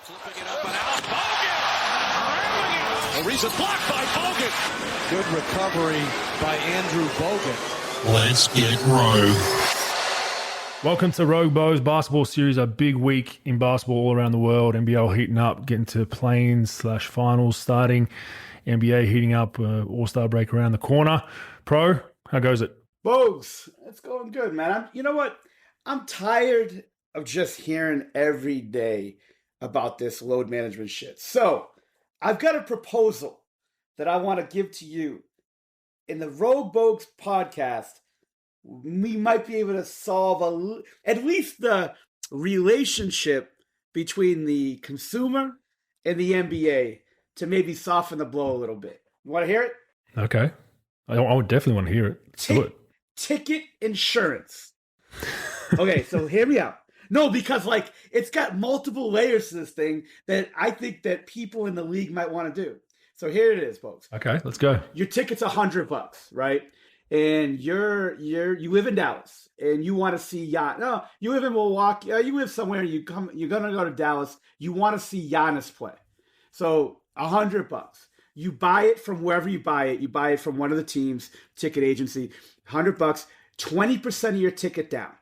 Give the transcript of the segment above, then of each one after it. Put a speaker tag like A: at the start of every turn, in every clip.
A: Flipping it up and out. Bogut! A recent block by Bogut.
B: Good recovery by Andrew Bogut.
C: Let's get rogue.
D: Welcome to Rogue Bows Basketball Series, a big week in basketball all around the world. NBA heating up, getting to play-in/finals starting. NBA heating up, All-Star break around the corner. Pro, how goes it?
E: Bogues, it's going good, man. You know what? I'm tired of just hearing every day about this load management shit. So I've got a proposal that I want to give to you. In the Rogue Bogues podcast, we might be able to solve at least the relationship between the consumer and the NBA to maybe soften the blow a little bit. You want to hear it?
D: Okay. I would definitely want to hear it. Let's do it.
E: Ticket insurance. Okay, so hear me out. No, because it's got multiple layers to this thing that I think that people in the league might want to do. So here it is, folks.
D: Okay, let's go.
E: Your ticket's $100, right? And you live in Dallas and you want to see Giannis. No, you live in Milwaukee. You live somewhere. You're gonna go to Dallas. You want to see Giannis play. So $100. You buy it from wherever you buy it. You buy it from one of the teams, ticket agency. $100, 20% of your ticket down.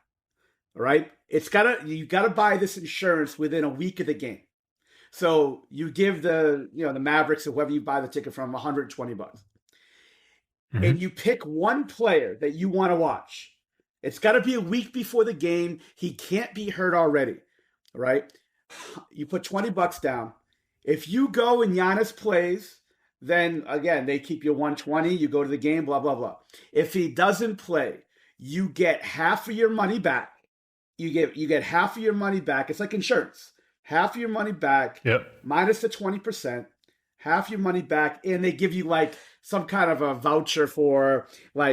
E: All right. You gotta buy this insurance within a week of the game. So you give the Mavericks or whoever you buy the ticket from $120. Mm-hmm. And you pick one player that you want to watch. It's got to be a week before the game. He can't be hurt already. All right. You put $20 down. If you go and Giannis plays, then again, they keep you 120. You go to the game, blah, blah, blah. If he doesn't play, you get half of your money back. You get half of your money back. It's like insurance. Half of your money back, minus the 20%, half your money back, and they give you some kind of a voucher for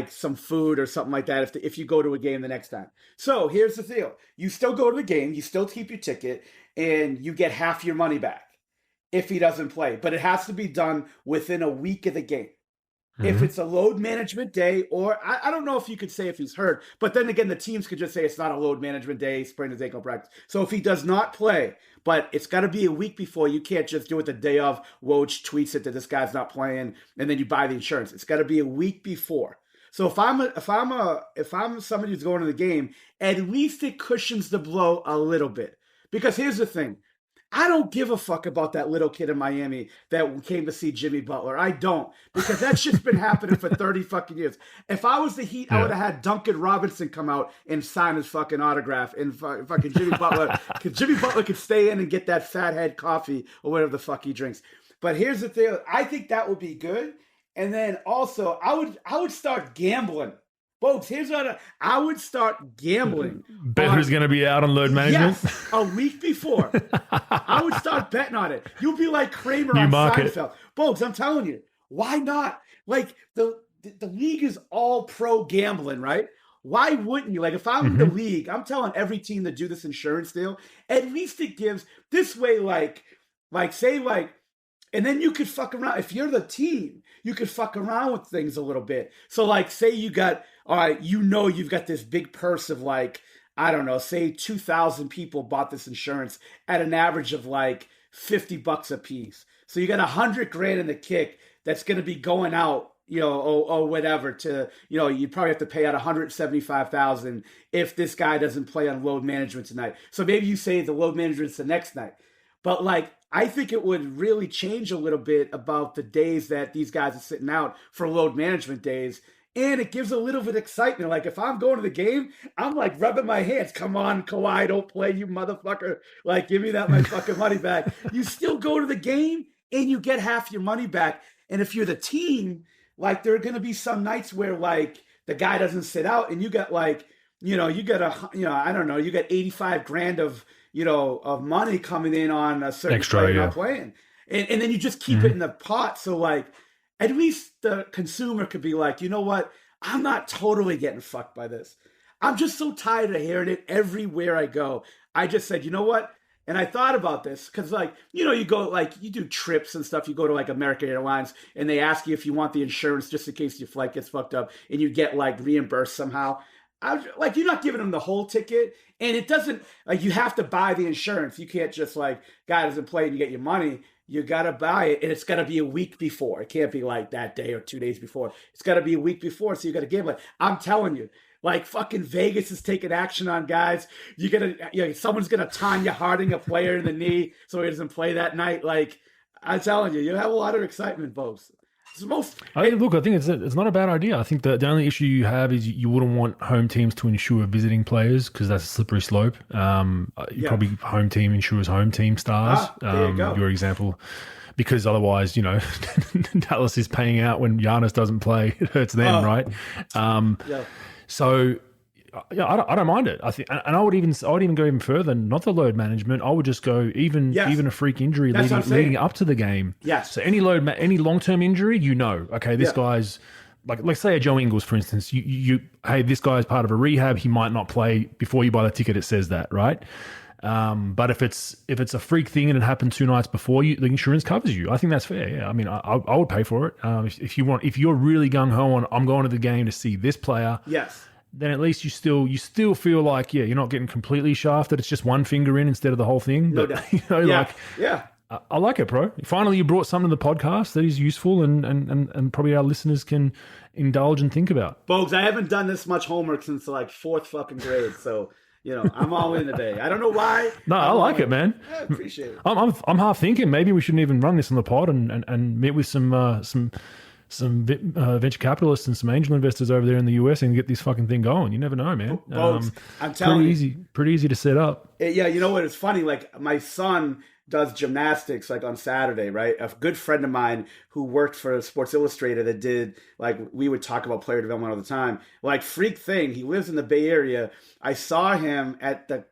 E: some food or something like that if you go to a game the next time. So here's the deal. You still go to the game, you still keep your ticket, and you get half your money back if he doesn't play. But it has to be done within a week of the game. Mm-hmm. If it's a load management day, or I don't know if you could say if he's hurt, but then again, the teams could just say it's not a load management day, sprained his ankle practice. So if he does not play, but it's got to be a week before, you can't just do it the day of. Woj tweets it that this guy's not playing, and then you buy the insurance. It's got to be a week before. So if I'm somebody who's going to the game, at least it cushions the blow a little bit. Because here's the thing. I don't give a fuck about that little kid in Miami that came to see Jimmy Butler. I don't, because that shit's been happening for 30 fucking years. If I was the Heat, I would have had Duncan Robinson come out and sign his fucking autograph and fucking Jimmy Butler, because Jimmy Butler could stay in and get that fathead coffee or whatever the fuck he drinks. But here's the thing. I think that would be good. And then also, I would start gambling. Folks, here's what I would start gambling.
D: Bet who's going to be out on load management?
E: Yes, a week before. I would start betting on it. You'll be like Kramer on Seinfeld. Folks, I'm telling you, why not? The league is all pro gambling, right? Why wouldn't you? If I'm in the league, I'm telling every team to do this insurance deal. At least it gives this way, and then you could fuck around. If you're the team, you could fuck around with things a little bit. So say you got, all right, you've got this big purse of I don't know, say 2,000 people bought this insurance at an average of $50 a piece. So you got $100,000 in the kick that's going to be going out, or whatever to, you probably have to pay out $175,000 if this guy doesn't play on load management tonight. So maybe you say the load management's the next night. But I think it would really change a little bit about the days that these guys are sitting out for load management days. And it gives a little bit of excitement. If I'm going to the game, I'm rubbing my hands. Come on, Kawhi, don't play, you motherfucker. Give me my fucking money back. You still go to the game and you get half your money back. And if you're the team, there are going to be some nights where the guy doesn't sit out and you got you got you got 85 grand of money coming in on a certain player not playing. And then you just keep it in the pot. So at least the consumer could be you know what? I'm not totally getting fucked by this. I'm just so tired of hearing it everywhere I go. I just said, you know what? And I thought about this because you go you do trips and stuff. You go to American Airlines and they ask you if you want the insurance just in case your flight gets fucked up and you get reimbursed somehow. like, you're not giving them the whole ticket, and it doesn't, like, you have to buy the insurance. You can't just, like, guy doesn't play and you get your money. You got to buy it, and it's got to be a week before. It can't be like that day or 2 days before. It's got to be a week before, so you got to give it. I'm telling you, like, fucking Vegas is taking action on guys. Someone's going to Tanya Harding a player in the knee so he doesn't play that night. Like, I'm telling you, you have a lot of excitement, folks.
D: I think it's not a bad idea. I think the only issue you have is you wouldn't want home teams to insure visiting players because that's a slippery slope. Probably home team insures home team stars.
E: There you go.
D: Your example, because otherwise, Dallas is paying out when Giannis doesn't play. It hurts them, right? So. Yeah, I don't mind it. I think, and I would even go even further. Not the load management. I would just go even a freak injury leading up to the game.
E: Yes.
D: So any long term injury, okay, this guy's like, let's say a Joe Ingles, for instance. Hey, this guy's part of a rehab. He might not play before you buy the ticket. It says that, right? But if it's a freak thing and it happened 2 nights before the insurance covers you. I think that's fair. Yeah, I mean, I would pay for it. If you're really gung ho on, I'm going to the game to see this player.
E: Yes.
D: Then at least you still feel like, you're not getting completely shafted. It's just one finger in instead of the whole thing.
E: No doubt.
D: I like it, bro. Finally, you brought something to the podcast that is useful and probably our listeners can indulge and think about.
E: Bogues, I haven't done this much homework since like 4th fucking grade, so I'm all in today. I don't know why.
D: No, I like it, man.
E: I appreciate it.
D: I'm half thinking maybe we shouldn't even run this on the pod and meet with some venture capitalists and some angel investors over there in the US and get this fucking thing going. You never know, man.
E: Bogues, I'm telling you.
D: Pretty easy to set up.
E: Yeah, you know what? It's funny. Like, my son does gymnastics like on Saturday, right? A good friend of mine who worked for Sports Illustrated that did, like, we would talk about player development all the time. Like, freak thing. He lives in the Bay Area. I saw him at the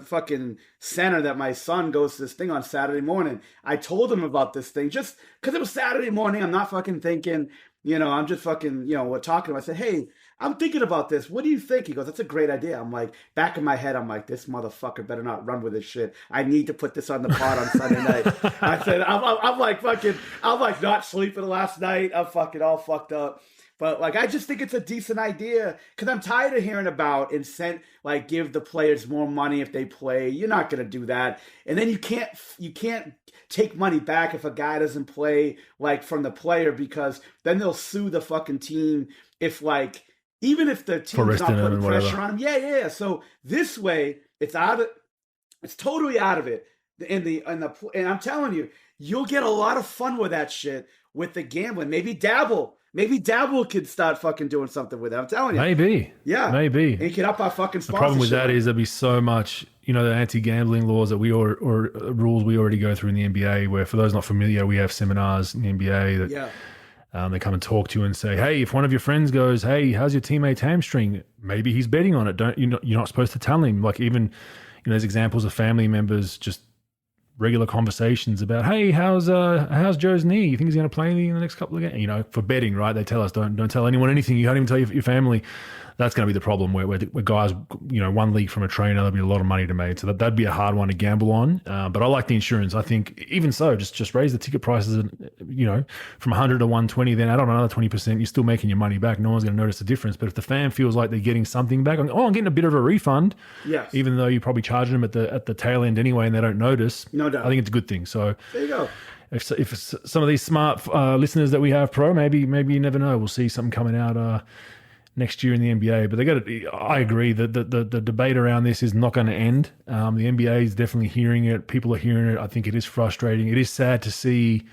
E: fucking center that my son goes to this thing on Saturday morning. I told him about this thing just because it was Saturday morning. I'm not fucking thinking, I'm just fucking, we're talking. I said, hey, I'm thinking about this. What do you think? He goes, that's a great idea. I'm like, back in my head, I'm like, this motherfucker better not run with this shit. I need to put this on the pod on Sunday night. I said, I'm like not sleeping last night. I'm fucking all fucked up. But, like, I just think it's a decent idea because I'm tired of hearing about give the players more money if they play. You're not going to do that. And then you can't take money back if a guy doesn't play, like, from the player, because then they'll sue the fucking team if, like, even if the team's not putting pressure on them. Yeah. So this way, it's totally out of it. And I'm telling you, you'll get a lot of fun with that shit with the gambling. Maybe Dabble could start fucking doing something with it. I'm telling you.
D: Maybe.
E: Yeah.
D: Maybe.
E: And get up our fucking sponsorship.
D: The problem with that is there'd be so much, the anti-gambling laws that or rules we already go through in the NBA, where, for those not familiar, we have seminars in the NBA that they come and talk to you and say, hey, if one of your friends goes, hey, how's your teammate's hamstring? Maybe he's betting on it. You're not supposed to tell him. Like, even, there's examples of family members just regular conversations about, hey, how's Joe's knee? You think he's going to play in the next couple of games? For betting, right? They tell us don't tell anyone anything. You can't even tell your family. That's going to be the problem where guys, one leak from a trainer, there'll be a lot of money to make. So that'd be a hard one to gamble on. But I like the insurance. I think even so, just raise the ticket prices, from 100 to 120, then add on another 20%. You're still making your money back. No one's going to notice the difference. But if the fan feels like they're getting something back, I'm getting a bit of a refund.
E: Yes. Even
D: though you're probably charging them at the tail end anyway, and they don't notice.
E: No doubt.
D: I think it's a good thing. So
E: there you go.
D: If some of these smart listeners that we have, maybe you never know. We'll see something coming out next year in the NBA. But I agree that the debate around this is not going to end. The NBA is definitely hearing it. People are hearing it. I think it is frustrating. It is sad to see,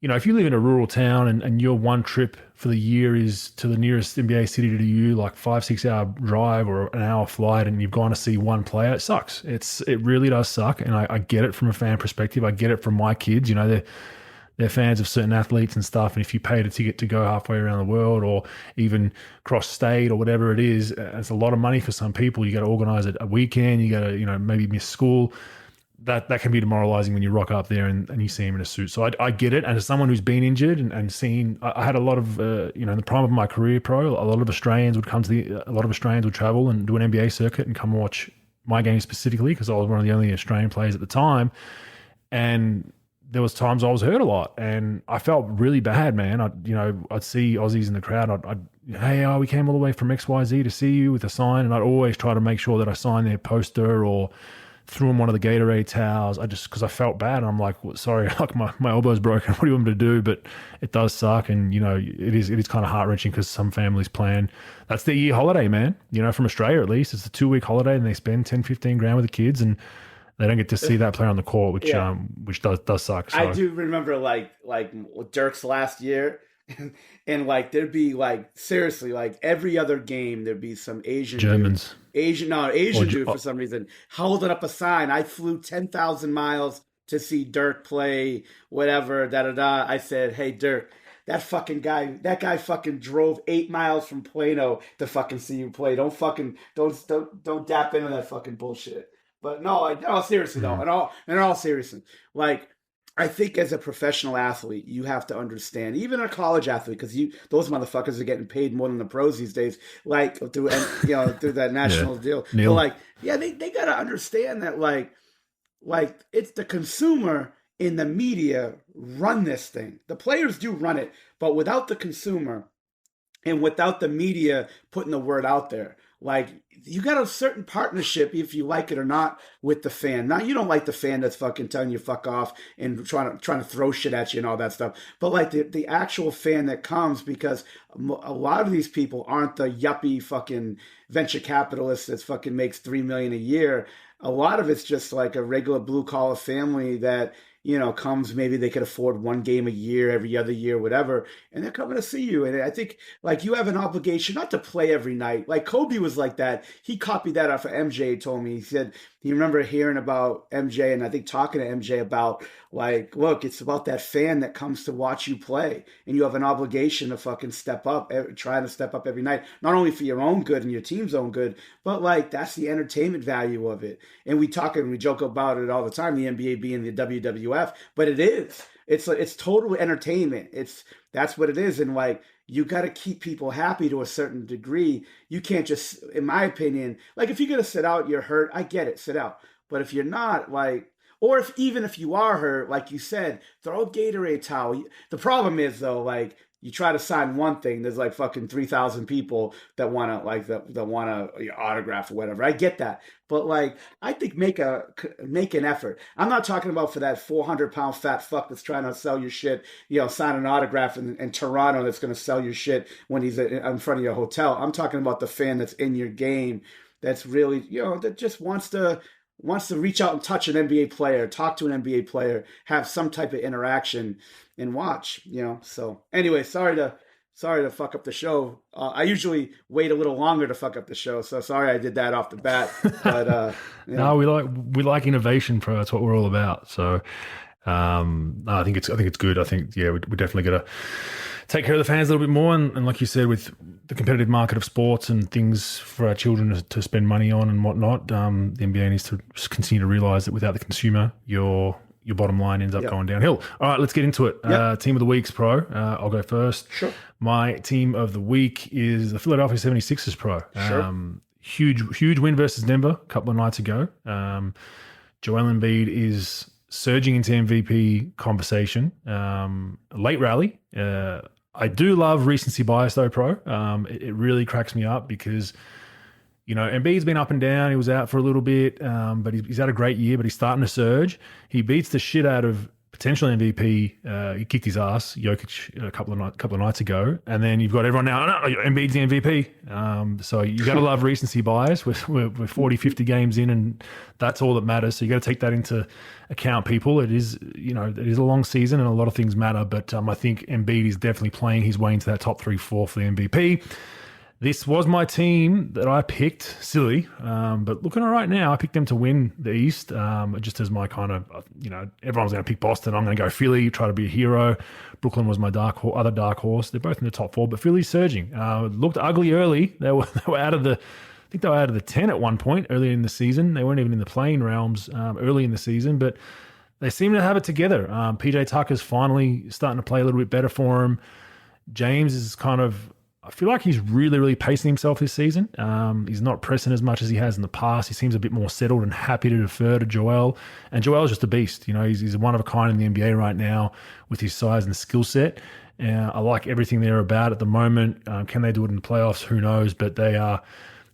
D: if you live in a rural town and your one trip for the year is to the nearest NBA city to you, like 5-6 hour drive or an hour flight, and you've gone to see one player, it sucks. It really does suck. And I get it from a fan perspective. I get it from my kids. They're fans of certain athletes and stuff. And if you paid a ticket to go halfway around the world or even cross state or whatever it is, it's a lot of money for some people. You got to organize a weekend. You got to, maybe miss school. That can be demoralizing when you rock up there and you see him in a suit. So I get it. And as someone who's been injured and seen, I had a lot of, in the prime of my career, a lot of Australians would travel and do an NBA circuit and come watch my game specifically because I was one of the only Australian players at the time. And there was times I was hurt a lot, and I felt really bad, man. I'd see Aussies in the crowd. Hey, we came all the way from XYZ to see you with a sign, and I'd always try to make sure that I signed their poster or threw them one of the Gatorade towels. Because I felt bad, and I'm like, well, sorry, like my elbow's broken. What do you want me to do? But it does suck, and it is kind of heart wrenching because some families plan. That's their year holiday, man. From Australia at least, it's a 2-week holiday, and they spend 10-15 grand with the kids, and they don't get to see that player on the court, which does suck. So.
E: I do remember like Dirk's last year, and like there'd be like seriously like every other game there'd be some Asian
D: Germans,
E: dude for some reason holding up a sign. I flew 10,000 miles to see Dirk play, whatever. I said, hey Dirk. That guy fucking drove 8 miles from Plano to fucking see you play. Don't dap into that fucking bullshit. But no, seriously though, in all seriousness, like I think as a professional athlete, you have to understand, even a college athlete, because those motherfuckers are getting paid more than the pros these days, like through that national deal.
D: Neil.
E: But they gotta understand that like it's the consumer in the media run this thing. The players do run it, but without the consumer and without the media putting the word out there. Like, you got a certain partnership, if you like it or not, with the fan. Now, you don't like the fan that's fucking telling you fuck off and trying to throw shit at you and all that stuff. But like the actual fan that comes, because a lot of these people aren't the yuppie fucking venture capitalists that fucking makes $3 million a year. A lot of it's just like a regular blue collar family that, comes, maybe they could afford one game a year, every other year, whatever, and they're coming to see you. And I think, like, you have an obligation not to play every night. Like, Kobe was like that. He copied that off of MJ, told me. He said he remember hearing about MJ, and I think talking to MJ about, like, look, it's about that fan that comes to watch you play, and you have an obligation to fucking step up, trying to step up every night, not only for your own good and your team's own good, but, like, that's the entertainment value of it. And we joke about it all the time, the NBA being the WWF, but it is. It's total entertainment. That's what it is. And like, you got to keep people happy to a certain degree. You can't just, in my opinion, like if you're going to sit out, you're hurt. I get it, sit out. But if you're not, like, or even if you are hurt, like you said, throw a Gatorade towel. The problem is though, like, you try to sign one thing, there's like fucking 3,000 people that want to autograph or whatever. I get that. But like, I think make an effort. I'm not talking about for that 400-pound fat fuck that's trying to sell your shit, sign an autograph in Toronto that's going to sell your shit when he's in front of your hotel. I'm talking about the fan that's in your game, that's really, that just wants to reach out and touch an NBA player, talk to an NBA player, have some type of interaction and watch, So anyway, sorry to fuck up the show. I usually wait a little longer to fuck up the show, so sorry I did that off the bat. But
D: no, we like innovation, bro. That's what we're all about. So I think it's good. I think we definitely got to take care of the fans a little bit more, and like you said, with the competitive market of sports and things for our children to spend money on and whatnot, the NBA needs to continue to realize that without the consumer, your bottom line ends up going downhill. All right, let's get into it. Team of the week's pro. I'll go first.
E: Sure.
D: My team of the week is the Philadelphia 76ers pro.
E: Sure.
D: Huge win versus Denver a couple of nights ago. Joel Embiid is surging into MVP conversation. Late rally. I do love recency bias though, pro. It really cracks me up because, Embiid's been up and down. He was out for a little bit, but he's had a great year, but he's starting to surge. He beats the shit out of potential MVP. He kicked his ass, Jokic, a couple of nights ago. And then you've got everyone now, no, Embiid's the MVP. So you got to love recency bias. We're 40, 50 games in, and that's all that matters. So you got to take that into account, people. It is, it is a long season and a lot of things matter. But I think Embiid is definitely playing his way into that top 3-4 for the MVP. This was my team that I picked, silly, but looking all right now. I picked them to win the East, just as my kind of, everyone's going to pick Boston. I'm going to go Philly, try to be a hero. Brooklyn was my other dark horse. They're both in the top 4, but Philly's surging. Looked ugly early. They were out of the, I think they were out of the 10 at one point early in the season. They weren't even in the playing realms early in the season, but they seem to have it together. PJ Tucker's finally starting to play a little bit better for him. James is kind of, I feel like he's really, really pacing himself this season. He's not pressing as much as he has in the past. He seems a bit more settled and happy to defer to Joel. And Joel's just a beast. He's one of a kind in the NBA right now with his size and skill set. I like everything they're about at the moment. Can they do it in the playoffs? Who knows? But they are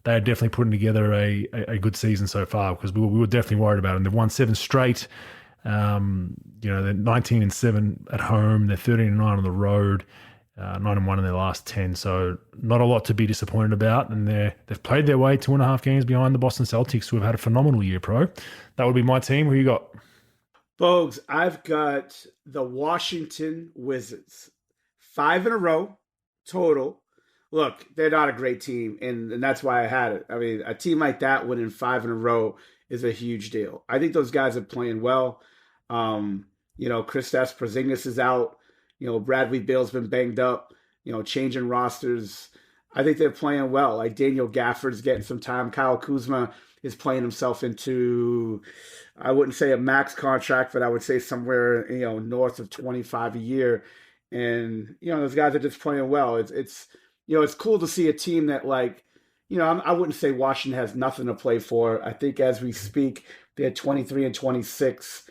D: definitely putting together a good season so far, because we were definitely worried about them. They've won 7 straight. They're 19-7 at home. They're 13-9 on the road. 9-1 in their last 10, so not a lot to be disappointed about. And they've played their way 2.5 games behind the Boston Celtics, who have had a phenomenal year, Pro. That would be my team. Who you got?
E: Bogues, I've got the Washington Wizards. 5 in a row total. Look, they're not a great team, and that's why I had it. I mean, a team like that winning 5 in a row is a huge deal. I think those guys are playing well. Kristaps Porzingis is out. Bradley Beal's been banged up, changing rosters. I think they're playing well. Like Daniel Gafford's getting some time. Kyle Kuzma is playing himself into, I wouldn't say a max contract, but I would say somewhere, north of 25 a year. And, those guys are just playing well. It's cool to see a team that I wouldn't say Washington has nothing to play for. I think as we speak, they're 23-26.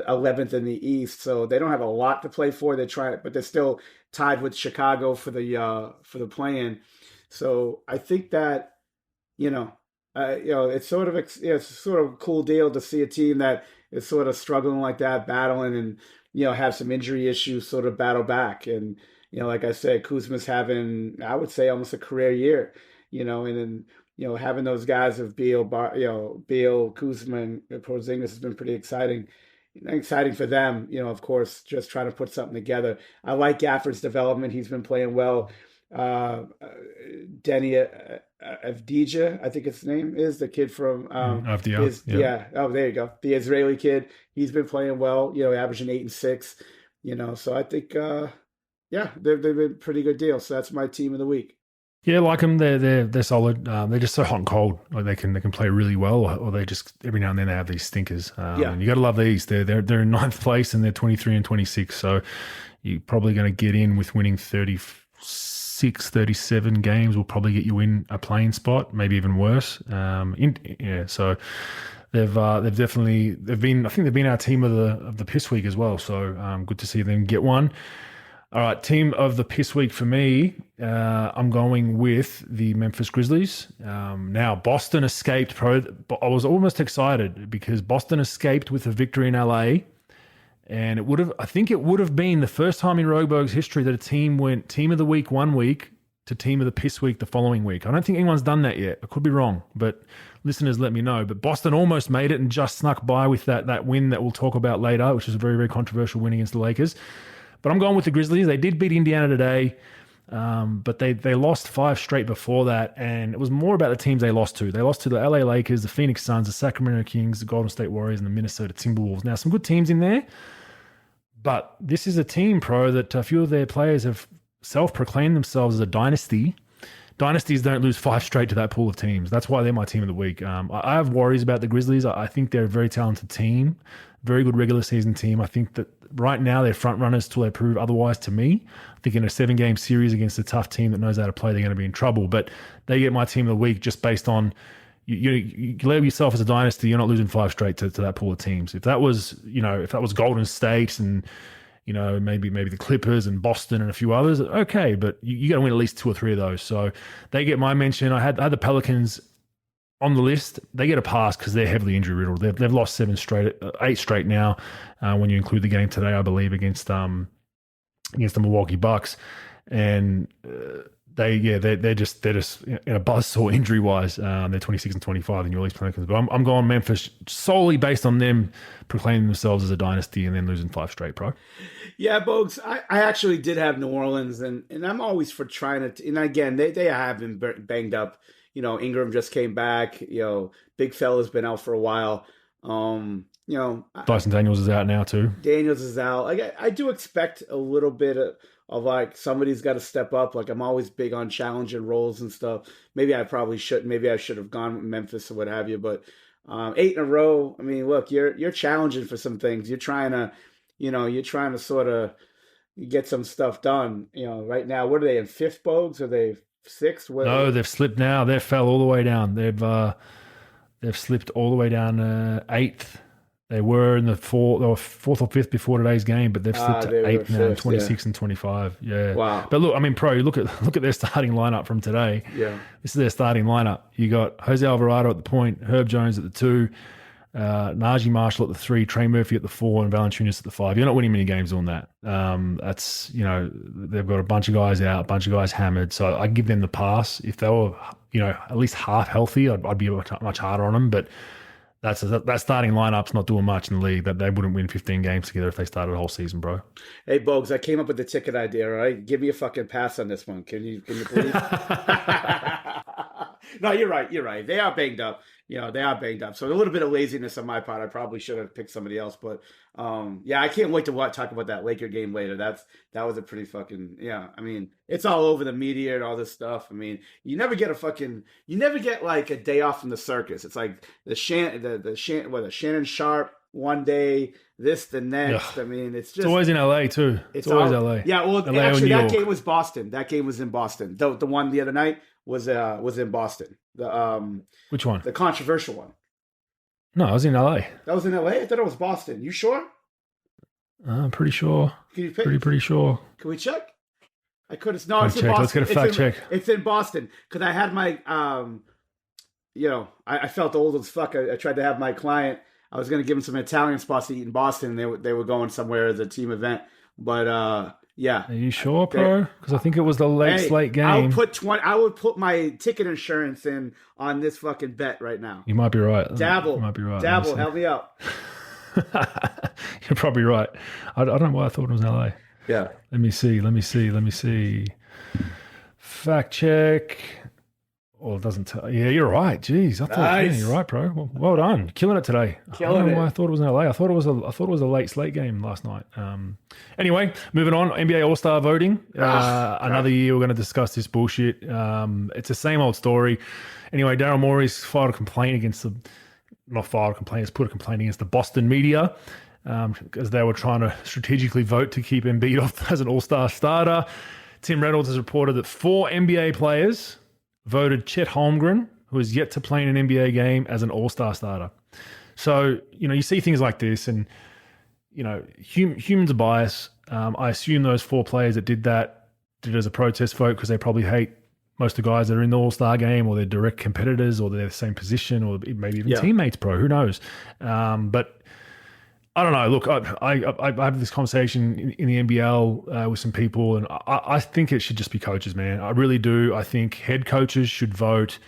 E: 11th in the East, so they don't have a lot to play for. But they're still tied with Chicago for the play-in. So I think that it's sort of a cool deal to see a team that is sort of struggling like that, battling, and have some injury issues, sort of battle back. And like I said, Kuzma's having, I would say, almost a career year. And then having those guys of Beal, Kuzma, and Porzingis has been pretty exciting. Exciting for them, of course, just trying to put something together. I like Gafford's development. He's been playing well. Denny Avdija, I think his name is, the kid from
D: Avdija.
E: Yeah. Oh, there you go. The Israeli kid. He's been playing well, averaging 8 and 6. So I think they've been pretty good deal. So that's my team of the week.
D: Yeah, like them. They're solid. They're just so hot and cold. Like they can play really well, or they just every now and then they have these stinkers. And you got to love these. They're in 9th place and they're 23-26. So you're probably going to get in with winning 36, 37 games. Will probably get you in a playing spot, maybe even worse. So they've been. I think they've been our team of the piss week as well. So good to see them get one. All right, team of the piss week for me, I'm going with the Memphis Grizzlies. Now, Boston escaped. I was almost excited because Boston escaped with a victory in LA, and I think it would have been the first time in Roguebogue's history that a team went team of the week one week to team of the piss week the following week. I don't think anyone's done that yet. I could be wrong, but listeners, let me know. But Boston almost made it and just snuck by with that win that we'll talk about later, which is a very, very controversial win against the Lakers. But I'm going with the Grizzlies. They did beat Indiana today, but they lost 5 straight before that, and it was more about the teams they lost to. They lost to the LA Lakers, the Phoenix Suns, the Sacramento Kings, the Golden State Warriors, and the Minnesota Timberwolves. Now, some good teams in there, but this is a team, Pro, that a few of their players have self-proclaimed themselves as a dynasty. Dynasties don't lose 5 straight to that pool of teams. That's why they're my team of the week. I have worries about the Grizzlies. I think they're a very talented team, very good regular season team. I think that right now they're front runners till they prove otherwise to me. I think in a 7-game series against a tough team that knows how to play, they're going to be in trouble. But they get my team of the week just based on you label yourself as a dynasty. You're not losing 5 straight to that pool of teams. If that was Golden State and maybe the Clippers and Boston and a few others, okay, but you got to win at least 2 or 3 of those. So they get my mention. I had the Pelicans on the list. They get a pass because they're heavily injury riddled. They've lost 8 straight now, when you include the game today, I believe, against the Milwaukee Bucks, and they're just in a buzzsaw injury wise. They're 26-25 in New Orleans Pelicans, but I'm going Memphis solely based on them proclaiming themselves as a dynasty and then losing 5 straight, Pro.
E: Yeah, Bogues, I actually did have New Orleans, and I'm always for trying to. And again, they have been banged up. Ingram just came back. Big fella's been out for a while.
D: Dyson Daniels is out now too.
E: Daniels is out. I do expect a little bit of like somebody's got to step up. Like I'm always big on challenging roles and stuff. Maybe I probably shouldn't. Maybe I should have gone with Memphis or what have you. But 8 in a row. I mean, look, you're challenging for some things. You're trying to sort of get some stuff done. Right now, what are they in 5th, Bogues? Are they 6th.
D: No, they've slipped now. They fell all the way down. They've slipped all the way down 8th. They were in the 4th or 4th or 5th before today's game, but they've slipped to 8th now, 26 and 25. Yeah.
E: Wow.
D: But look, I mean, Pro, look at their starting lineup from today.
E: Yeah.
D: This is their starting lineup. You got Jose Alvarado at the point, Herb Jones at the 2, Najee Marshall at the 3, Trey Murphy at the 4, and Valanciunas at the 5. You're not winning many games on that. That's, they've got a bunch of guys out, a bunch of guys hammered. So I give them the pass. If they were, at least half healthy, I'd be much harder on them. But that starting lineup's not doing much in the league. That they wouldn't win 15 games together if they started a whole season, bro.
E: Hey, Bogues, I came up with the ticket idea, all right? Give me a fucking pass on this one. Can you please? No, you're right. They are banged up. They are banged up. So a little bit of laziness on my part. I probably should have picked somebody else. But I can't wait to talk about that Laker game later. That was a pretty fucking I mean, it's all over the media and all this stuff. I mean, you never get like a day off from the circus. It's like the Shannon Sharp one day, this the next.
D: Yeah.
E: I mean, it's
D: always in LA too. It's always LA.
E: Yeah, well,
D: LA
E: actually, that game was Boston. That game was in Boston. The one the other night was in Boston.
D: Which one?
E: The controversial one.
D: No, I was in LA.
E: That was in LA? I thought it was Boston. You sure?
D: I'm pretty sure.
E: Can you pick?
D: Pretty sure.
E: Can we check? I could have. No, it's in Boston.
D: Let's get a fact check.
E: It's in Boston because I had my, I felt old as fuck. I tried to have my client. I was going to give him some Italian spots to eat in Boston. And they were going somewhere as a team event, but yeah.
D: Are you sure, bro? Because I think it was the late game.
E: I would put my ticket insurance in on this fucking bet right now.
D: You might be right.
E: Dabble.
D: You might be right.
E: Dabble, help me out.
D: You're probably right. I don't know why I thought it was LA.
E: Yeah.
D: Let me see. Fact check. Well, it doesn't tell. Yeah, you're right. Jeez, I thought
E: nice.
D: You're right, bro. Well done, killing it today. I don't know why I thought it was in LA. I thought it was a late slate game last night. Anyway, moving on. NBA All Star voting. Another year we're going to discuss this bullshit. It's the same old story. Anyway, Daryl Morey's filed a complaint against put a complaint against the Boston media because they were trying to strategically vote to keep Embiid off as an All Star starter. Tim Reynolds has reported that 4 NBA players voted Chet Holmgren, who is yet to play in an NBA game, as an all-star starter. So, you see things like this and, humans are biased. I assume those 4 players that did it as a protest vote because they probably hate most of the guys that are in the all-star game, or they're direct competitors, or they're the same position, or maybe even teammates, bro. Who knows? But I don't know. Look, I have this conversation in the NBL with some people, and I think it should just be coaches, man. I really do. I think head coaches should vote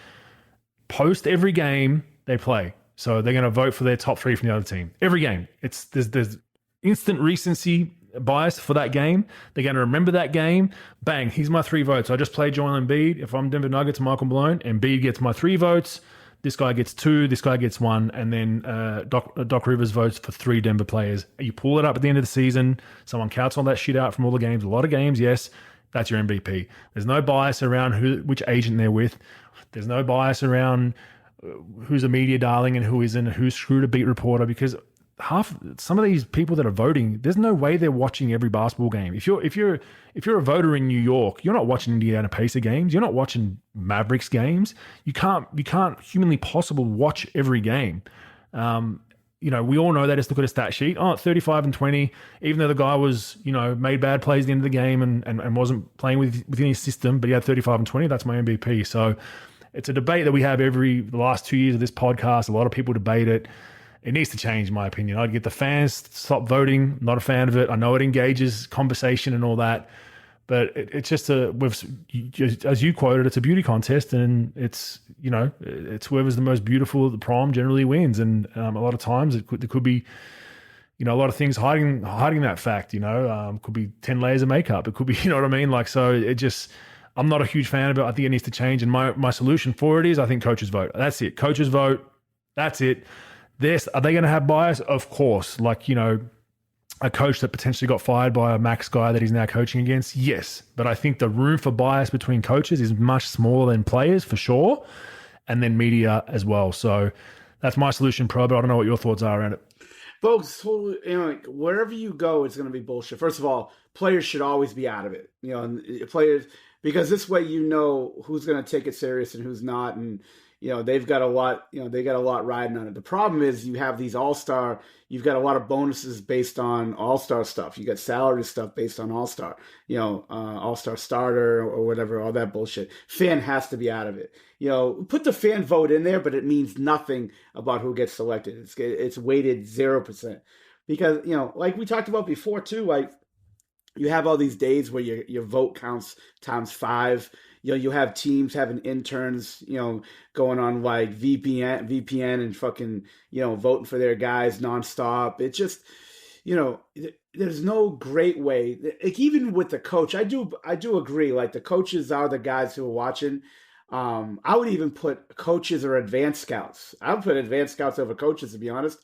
D: post every game they play. So they're going to vote for their top 3 from the other team every game. There's instant recency bias for that game. They're going to remember that game. Bang! Here's my 3 votes. I just played Joel Embiid. If I'm Denver Nuggets, Michael Malone, Embiid gets my 3 votes. This guy gets 2, this guy gets 1, and then Doc Rivers votes for 3 Denver players. You pull it up at the end of the season, someone counts all that shit out from all the games, a lot of games, yes, that's your MVP. There's no bias around which agent they're with. There's no bias around who's a media darling and who isn't, who's screwed a beat reporter, because some of these people that are voting, there's no way they're watching every basketball game. If you're a voter in New York, you're not watching Indiana Pacer games. You're not watching Mavericks games. You can't humanly possible watch every game. We all know that. Just look at a stat sheet. 35 and 20, even though the guy was, made bad plays at the end of the game and wasn't playing within his system, but he had 35 and 20. That's my MVP. So it's a debate that we have the last 2 years of this podcast. A lot of people debate it. It needs to change, in my opinion. I'd get the fans to stop voting. Not a fan of it. I know it engages conversation and all that, but it's just as you quoted, it's a beauty contest, and it's whoever's the most beautiful at the prom generally wins. And a lot of times there could be, a lot of things hiding that fact. Could be 10 layers of makeup. It could be, you know what I mean? I'm not a huge fan of it. I think it needs to change. And my solution for it is, I think coaches vote. That's it. Coaches vote. That's it. Are they going to have bias? Of course. A coach that potentially got fired by a max guy that he's now coaching against? Yes. But I think the room for bias between coaches is much smaller than players, for sure, and then media as well. So that's my solution, Pro, but I don't know what your thoughts are around it.
E: Folks, wherever you go, it's going to be bullshit. First of all, players should always be out of it. Players, because this way you know who's going to take it serious and who's not, and they've got a lot. They got a lot riding on it. The problem is you have these all-star. You've got a lot of bonuses based on all-star stuff. You got salary stuff based on all-star. All-star starter or whatever. All that bullshit. Fan has to be out of it. Put the fan vote in there, but it means nothing about who gets selected. It's weighted 0%, because like we talked about before too, like. You have all these days where your vote counts times 5. You have teams having interns, going on like VPN and fucking, voting for their guys nonstop. It just, there's no great way. Like, even with the coach, I do agree. Like, the coaches are the guys who are watching. I would even put coaches or advanced scouts. I would put advanced scouts over coaches, to be honest,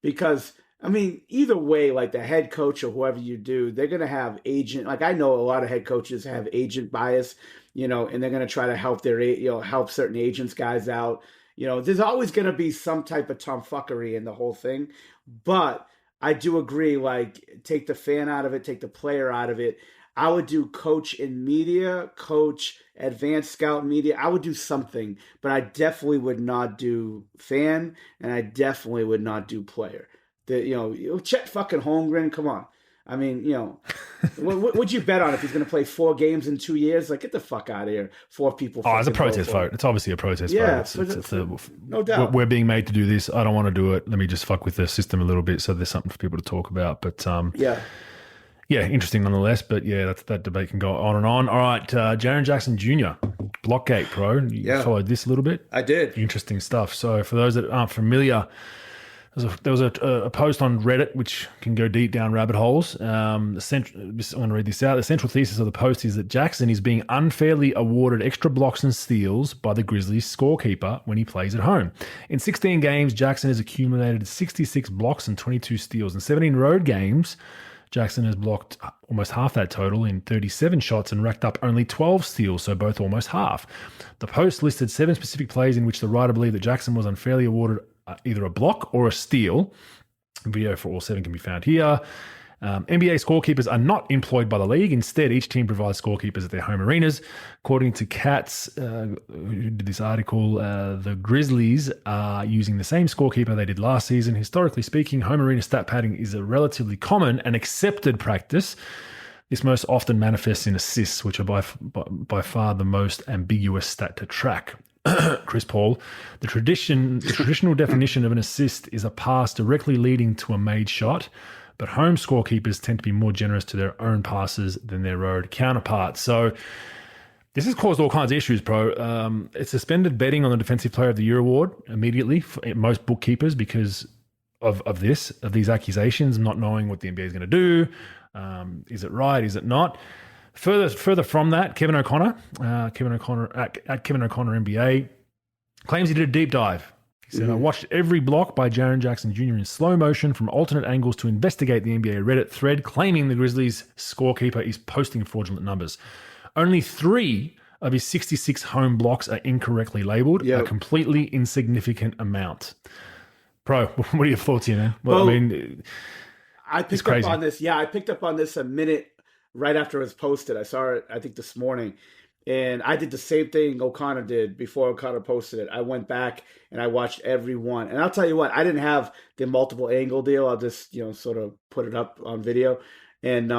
E: because I mean, either way, like the head coach or whoever you do, they're going to have agent. Like, I know a lot of head coaches have agent bias, and they're going to try to help help certain agents guys out. There's always going to be some type of tomfuckery in the whole thing. But I do agree, like, take the fan out of it, take the player out of it. I would do coach in media, coach advanced scout media. I would do something, but I definitely would not do fan, and I definitely would not do player. Chet fucking Holmgren, come on. I mean, what would you bet on if he's going to play 4 games in 2 years? Like, get the fuck out of here. 4 people.
D: Oh, it's a protest vote. It's obviously a protest vote.
E: No doubt.
D: We're being made to do this. I don't want to do it. Let me just fuck with the system a little bit so there's something for people to talk about. But yeah, interesting nonetheless. But yeah, that debate can go on and on. All right, Jaren Jackson Jr., Blockgate Pro. You followed this a little bit?
E: I did.
D: Interesting stuff. So for those that aren't familiar, there was a post on Reddit which can go deep down rabbit holes. I'm going to read this out. The central thesis of the post is that Jackson is being unfairly awarded extra blocks and steals by the Grizzlies scorekeeper when he plays at home. In 16 games, Jackson has accumulated 66 blocks and 22 steals. In 17 road games, Jackson has blocked almost half that total in 37 shots and racked up only 12 steals, so both almost half. The post listed 7 specific plays in which the writer believed that Jackson was unfairly awarded either a block or a steal. Video for all 7 can be found here. NBA scorekeepers are not employed by the league. Instead, each team provides scorekeepers at their home arenas. According to Katz, who did this article, the Grizzlies are using the same scorekeeper they did last season. Historically speaking, home arena stat padding is a relatively common and accepted practice. This most often manifests in assists, which are by far the most ambiguous stat to track. Chris Paul, the traditional definition of an assist is a pass directly leading to a made shot, but home scorekeepers tend to be more generous to their own passes than their road counterparts. So this has caused all kinds of issues, bro. It's suspended betting on the Defensive Player of the Year award immediately for most bookkeepers because of these accusations, not knowing what the NBA is going to do. Is it right? Is it not? Further from that, Kevin O'Connor at Kevin O'Connor NBA claims he did a deep dive. He said, I watched every block by Jaren Jackson Jr. in slow motion from alternate angles to investigate the NBA Reddit thread claiming the Grizzlies scorekeeper is posting fraudulent numbers. Only 3 of his 66 home blocks are incorrectly labeled, a completely insignificant amount. Bro, what are your thoughts here, man? Well, I mean,
E: I picked up on this. Yeah, I picked up on this a minute right after it was posted. I saw it, I think, this morning. And I did the same thing O'Connor did before O'Connor posted it. I went back and I watched every one. And I'll tell you what, I didn't have the multiple angle deal. I'll just, sort of put it up on video. And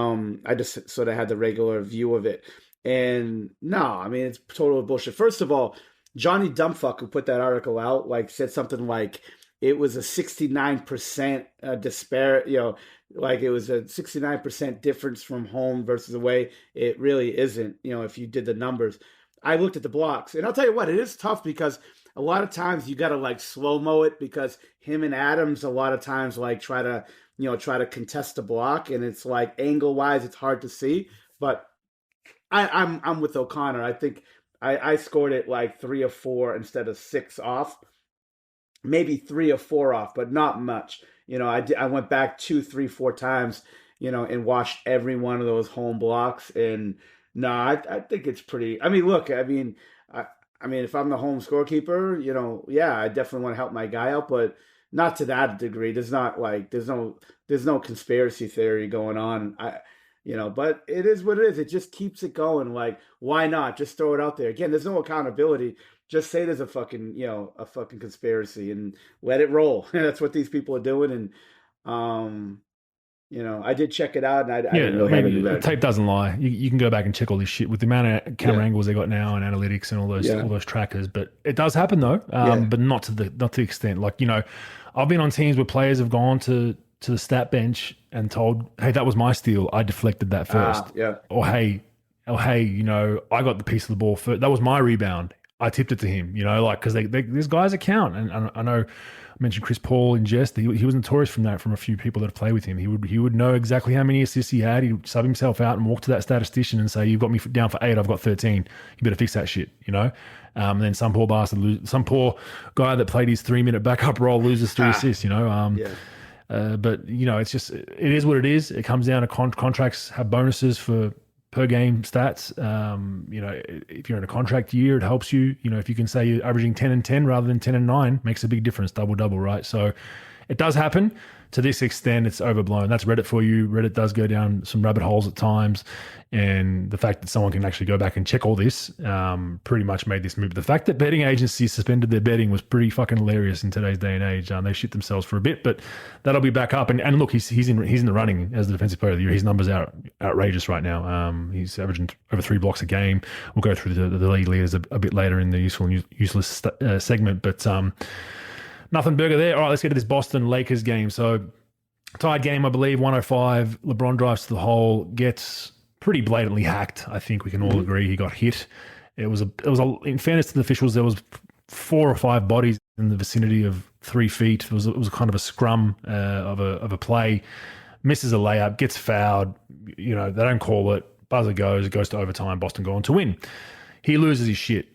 E: I just sort of had the regular view of it. And no, I mean, it's total bullshit. First of all, Johnny Dumbfuck, who put that article out, said something like it was a 69% disparate, like it was a 69% difference from home versus away. It really isn't, if you did the numbers. I looked at the blocks, and I'll tell you what, it is tough because a lot of times you got to slow-mo it because him and Adams a lot of times try to contest the block, and it's angle-wise it's hard to see. But I'm with O'Connor. I think I scored it 3 or 4 instead of 6 off. Maybe 3 or 4 off, but not much. I went back 2, 3, 4 times, and watched every one of those home blocks. And no, I think it's pretty. I mean, look, I mean, if I'm the home scorekeeper, I definitely want to help my guy out, but not to that degree. There's not there's no conspiracy theory going on. But it is what it is. It just keeps it going. Like, why not? Just throw it out there. Again, there's no accountability. Just say there's a fucking, a fucking conspiracy and let it roll. That's what these people are doing. And, I did check it out, and I didn't really have any
D: the tape doesn't lie. You can go back and check all this shit with the amount of camera angles they got now and analytics and all those trackers. But it does happen though, but not to the extent. Like, I've been on teams where players have gone to the stat bench and told, "Hey, that was my steal. I deflected that first." Or hey, I got the piece of the ball first. That was my rebound. I tipped it to him. Because these guys account, and I know. I mentioned Chris Paul in jest. He was notorious from a few people that play with him. He would know exactly how many assists he had. He'd sub himself out and walk to that statistician and say, "You've got me down for 8. I've got 13. You better fix that shit." And then some poor bastard, some poor guy that played his 3-minute backup role loses 3 assists. But it's just, it is what it is. It comes down to contracts have bonuses for per game stats. If you're in a contract year, it helps you. If you can say you're averaging 10 and 10 rather than 10 and 9, makes a big difference. Double, right? So it does happen. To this extent, it's overblown. That's Reddit for you. Reddit does go down some rabbit holes at times. And the fact that someone can actually go back and check all this pretty much made this move. The fact that betting agencies suspended their betting was pretty fucking hilarious in today's day and age. They shit themselves for a bit, but that'll be back up. And look, he's in the running as the defensive player of the year. His numbers are outrageous right now. He's averaging over 3 blocks a game. We'll go through the league leaders a bit later in the useful and useless segment, but nothing burger there. All right, let's get to this Boston Lakers game. So tied game, I believe, 105. LeBron drives to the hole, gets pretty blatantly hacked. I think we can all agree he got hit. It was in fairness to the officials, there was 4 or 5 bodies in the vicinity of 3 feet. It was kind of a scrum of a play. Misses a layup, gets fouled. They don't call it. Buzzer goes to overtime. Boston go on to win. He loses his shit.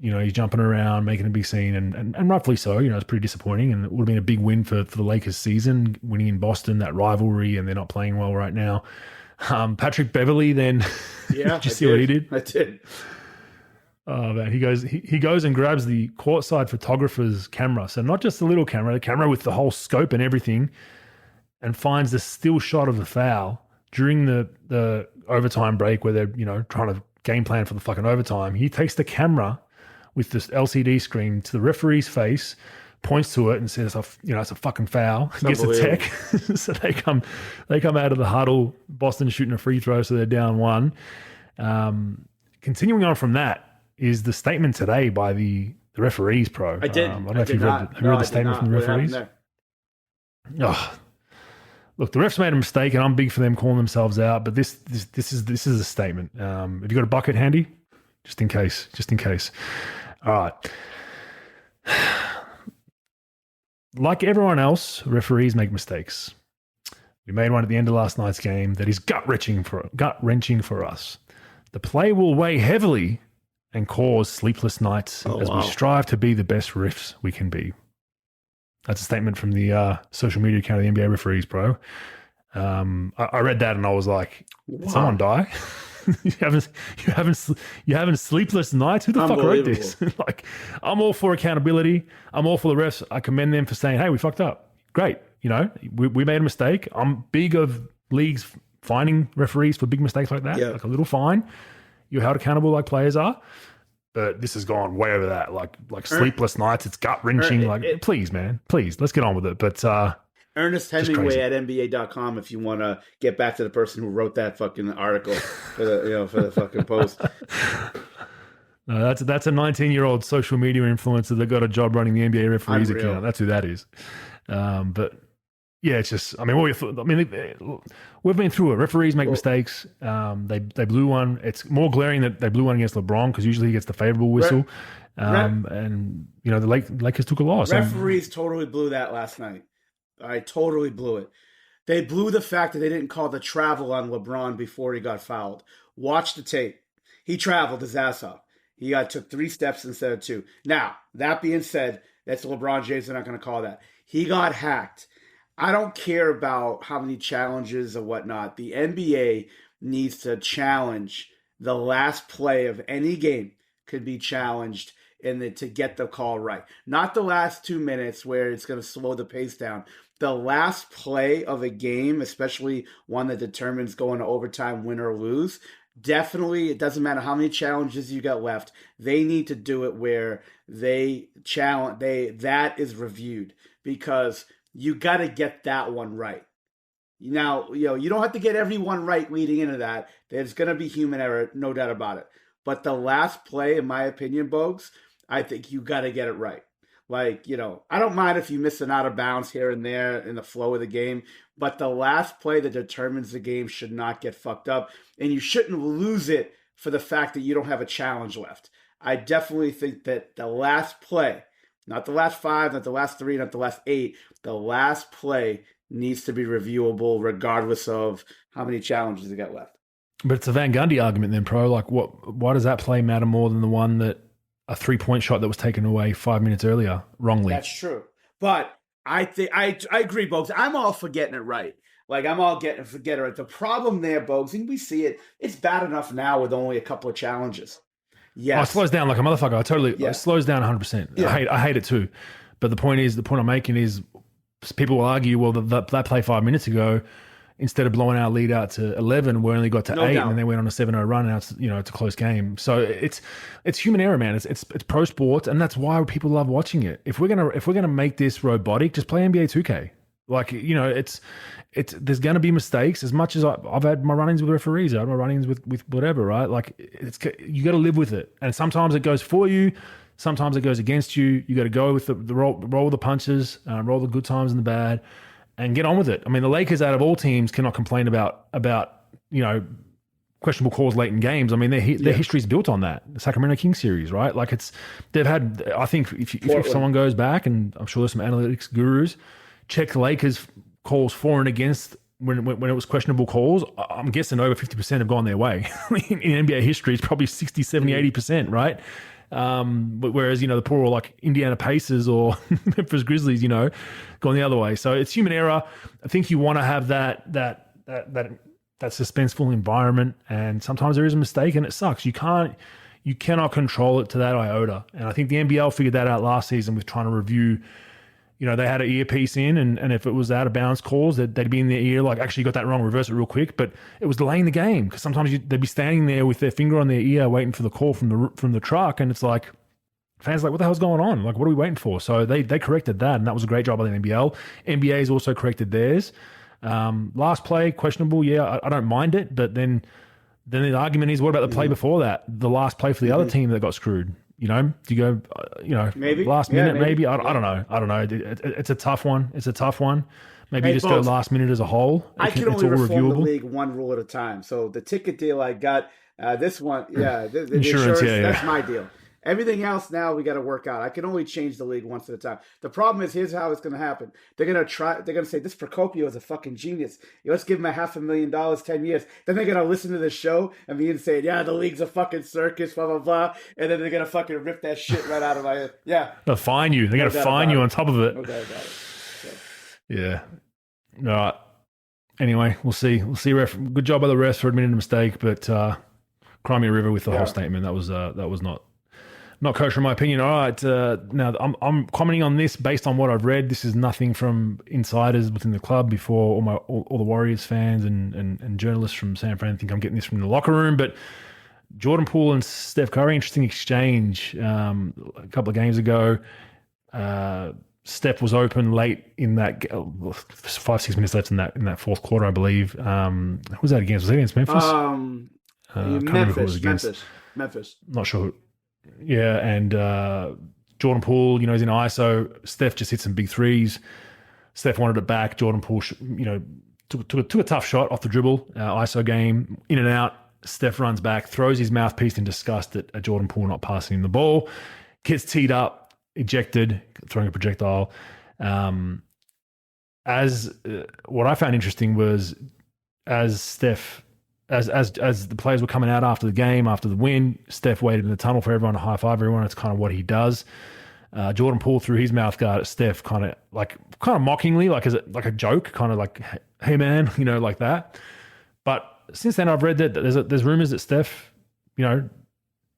D: He's jumping around, making a big scene, and rightfully so. It's pretty disappointing, and it would have been a big win for the Lakers season, winning in Boston, that rivalry, and they're not playing well right now. Patrick Beverley then, did you see what he did?
E: I did.
D: Oh man, he goes and grabs the courtside photographer's camera. So not just the little camera, the camera with the whole scope and everything, and finds the still shot of the foul during the overtime break where they're, trying to game plan for the fucking overtime. He takes the camera with this LCD screen to the referee's face, points to it and says, it's a fucking foul. Gets a tech. So they come out of the huddle, Boston shooting a free throw, so they're down 1. Continuing on from that is the statement today by the referees, pro.
E: I did.
D: I don't know if you've read the statement from the referees. Look, the refs made a mistake, and I'm big for them calling themselves out, but this is a statement. Have you got a bucket handy? Just in case. All right. Like everyone else, referees make mistakes. We made one at the end of last night's game that is gut-wrenching for us. The play will weigh heavily and cause sleepless nights as we strive to be the best refs we can be. That's a statement from the social media account of the NBA referees, bro. I read that and I was like, did someone die? you having sleepless nights? Who the fuck wrote this? I'm all for accountability. I'm all for the refs. I commend them for saying, hey, we fucked up. Great. We made a mistake. I'm big of leagues fining referees for big mistakes like that. Like a little fine. You're held accountable like players are. But this has gone way over that. Like sleepless nights. It's gut wrenching. Please, man, please, let's get on with it. But
E: Ernest Hemingway at NBA.com if you want to get back to the person who wrote that fucking article for the fucking post.
D: No, that's a 19-year-old social media influencer that got a job running the NBA referees account. That's who that is. But yeah, it's just, we've been through it. Referees make mistakes. They blew one. It's more glaring that they blew one against LeBron because usually he gets the favorable whistle. And the Lakers took a loss.
E: Referees totally blew that last night. I totally blew it. They blew the fact that they didn't call the travel on LeBron before he got fouled. Watch the tape. He traveled his ass off. He took 3 steps instead of 2. Now, that being said, that's LeBron James. They're not going to call that. He got hacked. I don't care about how many challenges or whatnot. The NBA needs to challenge the last play of any game could be challenged to get the call right. Not the last 2 minutes where it's going to slow the pace down. the last play of a game, especially one that determines going to overtime, win or lose, definitely, it doesn't matter how many challenges you got left. They need to do it where that is reviewed, because you got to get that one right. Now, you don't have to get everyone right leading into that. There's going to be human error, no doubt about it. But the last play, in my opinion, Bogues, I think you got to get it right. Like, I don't mind if you miss an out of bounds here and there in the flow of the game, but the last play that determines the game should not get fucked up, and you shouldn't lose it for the fact that you don't have a challenge left. I definitely think that the last play, not the last 5, not the last 3, not the last 8, the last play needs to be reviewable regardless of how many challenges you got left.
D: But it's a Van Gundy argument then, Pro. Like, why does that play matter more than the one that a 3-point shot that was taken away 5 minutes earlier wrongly?
E: That's true. But I think I agree, Bogues. I'm all for getting it right. Like, I'm all getting forget it right. The problem there, Bogues, and we see it, it's bad enough now with only a couple of challenges. Yes.
D: Oh, it slows down like a motherfucker. It slows down 100%. Yeah. I hate it too. But the point I'm making is, people will argue, well, that play 5 minutes ago, instead of blowing our lead out to 11, we only got to 8, and then went on a 7-0 run. And it's a close game. So it's human error, man. It's pro sports, and that's why people love watching it. If we're gonna make this robotic, just play NBA 2K. Like, there's gonna be mistakes. As much as I've had my run-ins with referees, I've had my run-ins with whatever, right? Like, you got to live with it, and sometimes it goes for you. Sometimes it goes against you. You got to go with the roll the punches, roll the good times and the bad, and get on with it. I mean, the Lakers, out of all teams, cannot complain about questionable calls late in games. I mean, their history's built on that. The Sacramento Kings series, right? Like, they've had. I think if someone goes back, and I'm sure there's some analytics gurus, check the Lakers calls for and against when it was questionable calls. I'm guessing over 50% have gone their way. In NBA history, it's probably 60, 70, 80%, right? But whereas, the poor, like Indiana Pacers or Memphis Grizzlies, going the other way. So it's human error. I think you want to have that suspenseful environment, and sometimes there is a mistake and it sucks. You cannot control it to that iota. And I think the NBL figured that out last season with trying to review. They had an earpiece in, and if it was out of bounds calls, they'd be in their ear, like, actually, you got that wrong, reverse it real quick. But it was delaying the game, because sometimes they'd be standing there with their finger on their ear waiting for the call from the truck, and it's like, fans are like, what the hell's going on? Like, what are we waiting for? So they corrected that, and that was a great job by the NBL. NBA's also corrected theirs. Last play, questionable, yeah, I don't mind it, but then the argument is, what about the play before that? The last play for the other team that got screwed. Do you go,
E: maybe
D: last minute, maybe? I don't know. It's a tough one. Maybe you just go last minute as a whole.
E: I can only reform the league one rule at a time. So the ticket deal I got, this one, the insurance, that's my deal. Everything else now we got to work out. I can only change the league once at a time. The problem is, here's how it's going to happen. They're going to say, this Procopio is a fucking genius. Let's give him $500,000, 10 years. Then they're going to listen to the show and be saying, yeah, the league's a fucking circus, blah, blah, blah. And then they're going to fucking rip that shit right out of my head. Yeah.
D: They'll fine you. They're going to fine you on top of it.
E: No doubt about it. So.
D: Yeah. All right. Anyway, we'll see. Good job by the refs for admitting the mistake, but Crimea River with the whole statement, that was not kosher in my opinion. All right, now I'm commenting on this based on what I've read. This is nothing from insiders within the club before all the Warriors fans and journalists from San Fran think I'm getting this from the locker room. But Jordan Poole and Steph Curry, interesting exchange a couple of games ago. Steph was open late in that 5-6 minutes left in that fourth quarter, I believe. Who was that against? Was that against Memphis?
E: Memphis.
D: Not sure. Yeah, and Jordan Poole, he's in ISO. Steph just hit some big threes. Steph wanted it back. Jordan Poole, took a tough shot off the dribble. ISO game, in and out. Steph runs back, throws his mouthpiece in disgust at Jordan Poole not passing him the ball. Gets teed up, ejected, throwing a projectile. What I found interesting was as the players were coming out after the game, after the win, Steph waited in the tunnel for everyone to high five everyone. It's kind of what he does. Jordan Poole threw his mouth guard at Steph, kind of mockingly, like a joke, kind of like, "Hey man," like that. But since then, I've read that there's rumors that Steph,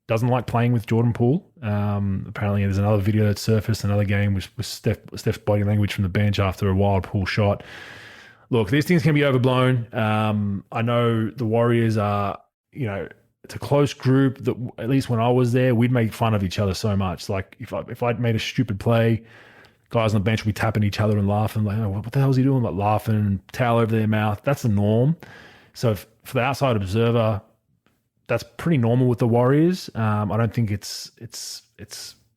D: doesn't like playing with Jordan Poole. Apparently, there's another video that surfaced, another game with Steph's body language from the bench after a wild Poole shot. Look, these things can be overblown. I know the Warriors are, it's a close group that at least when I was there, we'd make fun of each other so much. Like if I'd made a stupid play, guys on the bench would be tapping each other and laughing, like, oh, what the hell is he doing? Like laughing and towel over their mouth. That's the norm. So for the outside observer, that's pretty normal with the Warriors. I don't think it's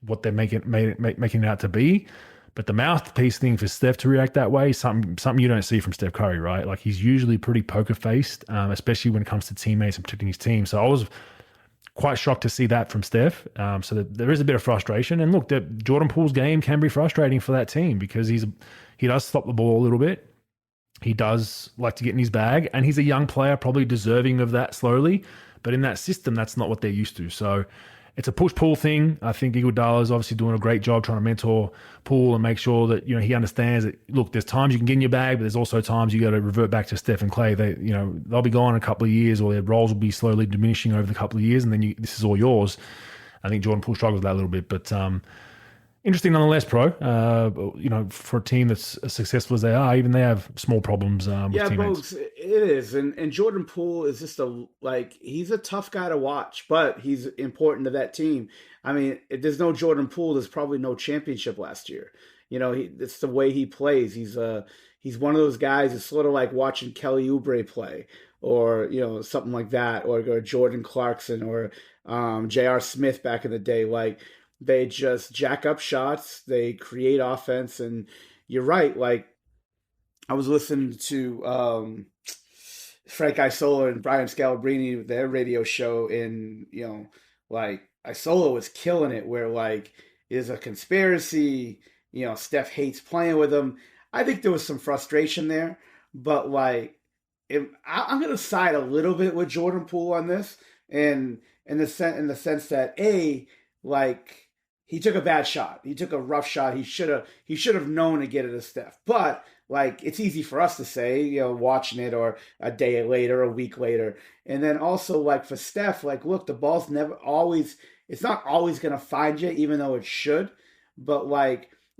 D: what they're making it out to be. But the mouthpiece thing for Steph to react that way, something you don't see from Steph Curry, right? Like he's usually pretty poker faced, especially when it comes to teammates and protecting his team. So I was quite shocked to see that from Steph. So that there is a bit of frustration. And look, Jordan Poole's game can be frustrating for that team because he does stop the ball a little bit. He does like to get in his bag, and he's a young player, probably deserving of that slowly. But in that system, that's not what they're used to. So it's a push-pull thing. I think Iguodala is obviously doing a great job trying to mentor Poole and make sure that he understands that. Look, there's times you can get in your bag, but there's also times you got to revert back to Steph and Clay. They'll be gone in a couple of years, or their roles will be slowly diminishing over the couple of years, and then this is all yours. I think Jordan Poole struggles with that a little bit, but interesting nonetheless, pro. For a team that's as successful as they are, even they have small problems with teammates.
E: Bogues, it is, and Jordan Poole is just he's a tough guy to watch, but he's important to that team. I mean, if there's no Jordan Poole, there's probably no championship last year. It's the way he plays. He's one of those guys. It's sort of like watching Kelly Oubre play, or something like that, or Jordan Clarkson, or J.R. Smith back in the day. Like, they just jack up shots, they create offense, and you're right. Like, I was listening to Frank Isola and Brian Scalabrine, their radio show, and Isola was killing it, where like is a conspiracy. Steph hates playing with him. I think there was some frustration there, but I'm going to side a little bit with Jordan Poole on this, and in the sense that he took a bad shot. He took a rough shot. He should have known to get it to Steph. But it's easy for us to say, watching it, or a day later, a week later. And then also for Steph, look, the ball's it's not always going to find you, even though it should. But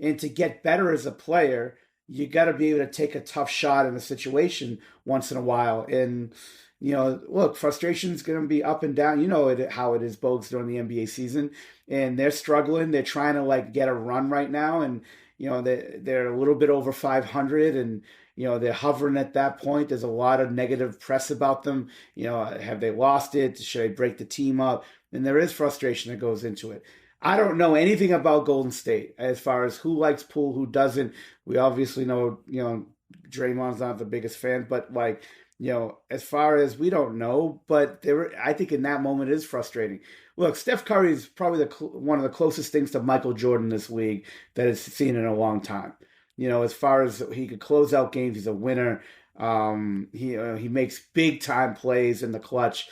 E: and to get better as a player, you got to be able to take a tough shot in a situation once in a while. And look, frustration is going to be up and down. How it is, Bogues, during the NBA season, and they're struggling. They're trying to get a run right now, and they're a little bit over 500, and they're hovering at that point. There's a lot of negative press about them. Have they lost it? Should I break the team up? And there is frustration that goes into it. I don't know anything about Golden State as far as who likes Poole, who doesn't. We obviously know, Draymond's not the biggest fan, but as far as we don't know, but I think in that moment it is frustrating. Look, Steph Curry is probably one of the closest things to Michael Jordan in this league that is seen in a long time. As far as he could close out games, he's a winner. He makes big time plays in the clutch.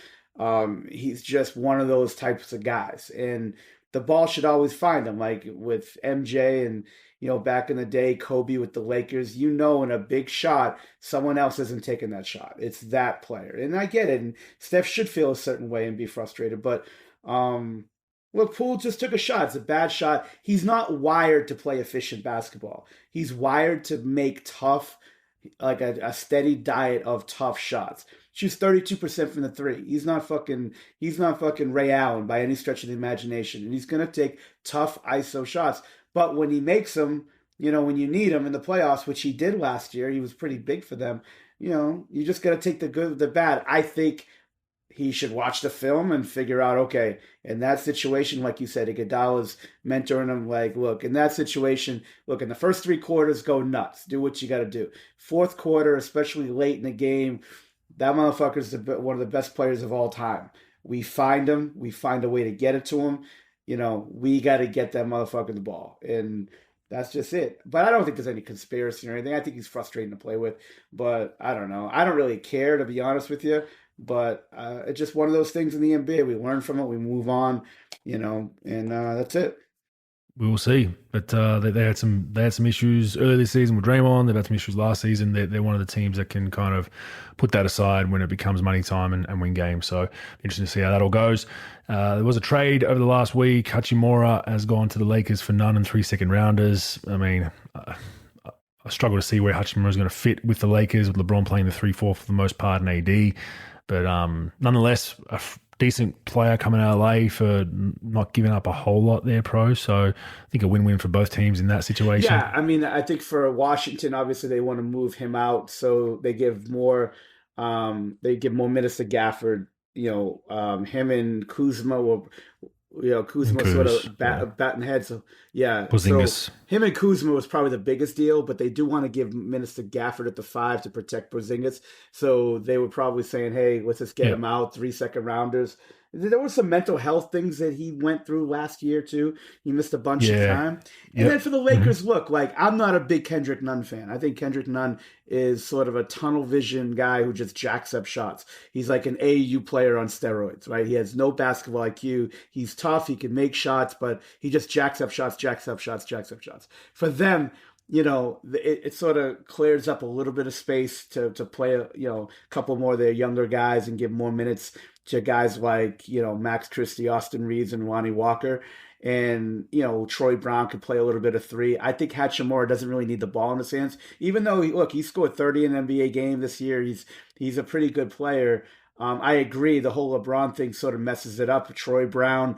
E: He's just one of those types of guys, and the ball should always find him. Like with MJ and back in the day, Kobe with the Lakers, in a big shot, someone else isn't taking that shot. It's that player. And I get it. And Steph should feel a certain way and be frustrated. But look, Poole just took a shot. It's a bad shot. He's not wired to play efficient basketball. He's wired to make tough, a steady diet of tough shots. Shoots 32% from the three. He's not fucking Ray Allen by any stretch of the imagination. And he's going to take tough ISO shots. But when he makes them, when you need him in the playoffs, which he did last year, he was pretty big for them. You just got to take the good with the bad. I think he should watch the film and figure out, okay, in that situation, like you said, Iguodala's mentoring him, look, in that situation, look, in the first 3 quarters, go nuts. Do what you got to do. Fourth quarter, especially late in the game, that motherfucker's one of the best players of all time. We find him. We find a way to get it to him. We got to get that motherfucker the ball. And that's just it. But I don't think there's any conspiracy or anything. I think he's frustrating to play with. But I don't know. I don't really care, to be honest with you. But it's just one of those things in the NBA. We learn from it. We move on, and that's it.
D: We will see. But they had some issues earlier this season with Draymond. They've had some issues last season. They're one of the teams that can kind of put that aside when it becomes money time and win games. So interesting to see how that all goes. There was a trade over the last week. Hachimura has gone to the Lakers for none and 3 second rounders. I mean, I struggle to see where Hachimura is going to fit with the Lakers, with LeBron playing the 3-4 for the most part and AD. But nonetheless, decent player coming out of LA for not giving up a whole lot there, pro. So I think a win-win for both teams in that situation.
E: Yeah, I mean, I think for Washington, obviously they want to move him out, so they give more minutes to Gafford. Him and Kuzma will, Kuzma sort of batting heads. So yeah,
D: Porzingis.
E: So him and Kuzma was probably the biggest deal, but they do want to give minutes to Gafford at the 5 to protect Porzingis. So they were probably saying, hey, let's just get him out, 3 second rounders. There were some mental health things that he went through last year too. He missed a bunch of time. And then for the Lakers, look, like, I'm not a big Kendrick Nunn fan. I think Kendrick Nunn is sort of a tunnel vision guy who just jacks up shots. He's like an AAU player on steroids, right? He has no basketball IQ. He's tough. He can make shots, but he just jacks up shots. For them, it sort of clears up a little bit of space to play a couple more of their younger guys and give more minutes to guys like, Max Christie, Austin Reeves, and Lonnie Walker. And, Troy Brown could play a little bit of 3. I think Hachimura doesn't really need the ball in his hands, even though, he scored 30 in an NBA game this year. He's a pretty good player. I agree. The whole LeBron thing sort of messes it up. Troy Brown,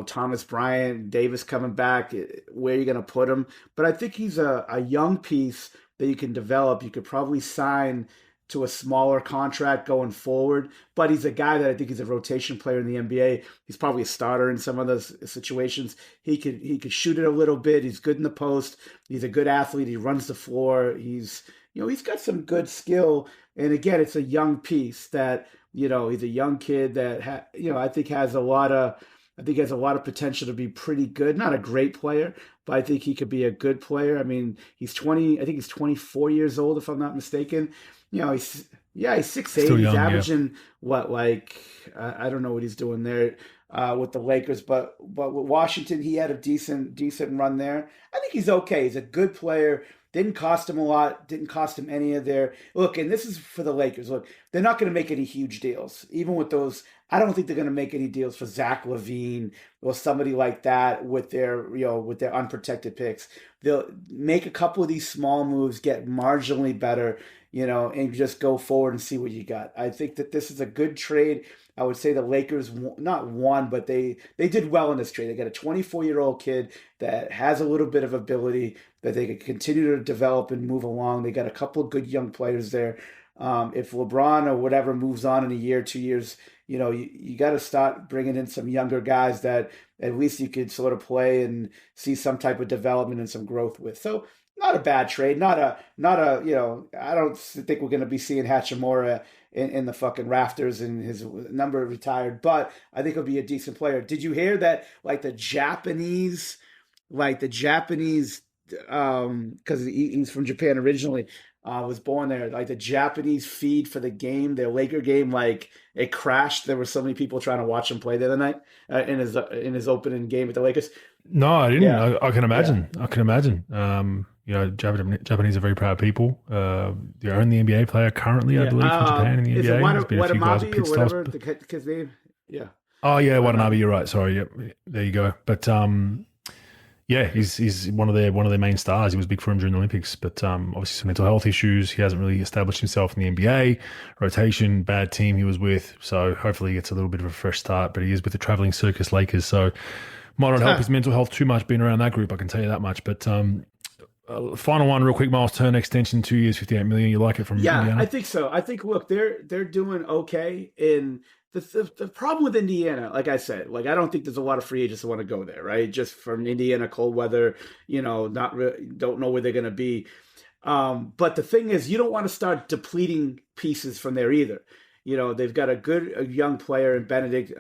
E: Thomas Bryant, Davis coming back. Where are you going to put him? But I think he's a young piece that you can develop. You could probably sign to a smaller contract going forward, but he's a guy that I think is a rotation player in the NBA. He's probably a starter in some of those situations. He could shoot it a little bit. He's good in the post. He's a good athlete. He runs the floor. He's got some good skill. And again, it's a young piece that, he's a young kid that I think has a lot of potential to be pretty good. Not a great player, but I think he could be a good player. I mean, he's 24 years old, if I'm not mistaken. He's 6'8". He's averaging I don't know what he's doing there with the Lakers, but with Washington, he had a decent run there. I think he's okay. He's a good player. Didn't cost him a lot. Didn't cost him any of their look. And this is for the Lakers. Look, they're not going to make any huge deals, even with those. I don't think they're going to make any deals for Zach LaVine or somebody like that with their unprotected picks. They'll make a couple of these small moves, get marginally better, and just go forward and see what you got. I think that this is a good trade. I would say the Lakers not won, but they did well in this trade. They got a 24-year-old kid that has a little bit of ability that they could continue to develop and move along. They got a couple of good young players there. If LeBron or whatever moves on in a year, 2 years, you got to start bringing in some younger guys that at least you could sort of play and see some type of development and some growth with. So not a bad trade. Not a. I don't think we're going to be seeing Hachimura in the fucking rafters and his number retired, but I think he'll be a decent player. Did you hear that? The Japanese, because he's from Japan originally, was born there. The Japanese feed for the game, their Laker game, it crashed. There were so many people trying to watch him play the other night in his opening game with the Lakers.
D: No, I didn't.
E: Yeah.
D: I can imagine. Yeah. I can imagine. Japanese are very proud people. The only NBA player currently, I believe, from Japan in the NBA.
E: Is it Watanabe or whatever the kid's name? Yeah.
D: Oh yeah, Watanabe. You're right. Sorry. Yep. There you go. But he's one of their main stars. He was big for him during the Olympics, but obviously some mental health issues. He hasn't really established himself in the NBA. Rotation, bad team he was with. So hopefully he gets a little bit of a fresh start. But he is with the traveling circus Lakers, so might not help his mental health too much being around that group. I can tell you that much. But final one, real quick. Miles Turner extension, 2 years, $58 million. You like it from Indiana?
E: I think so. I think look, they're doing okay. In the problem with Indiana, like I said, I don't think there's a lot of free agents that want to go there, right? Just from Indiana, cold weather, don't know where they're going to be. But the thing is, you don't want to start depleting pieces from there either. They've got a young player in Benedict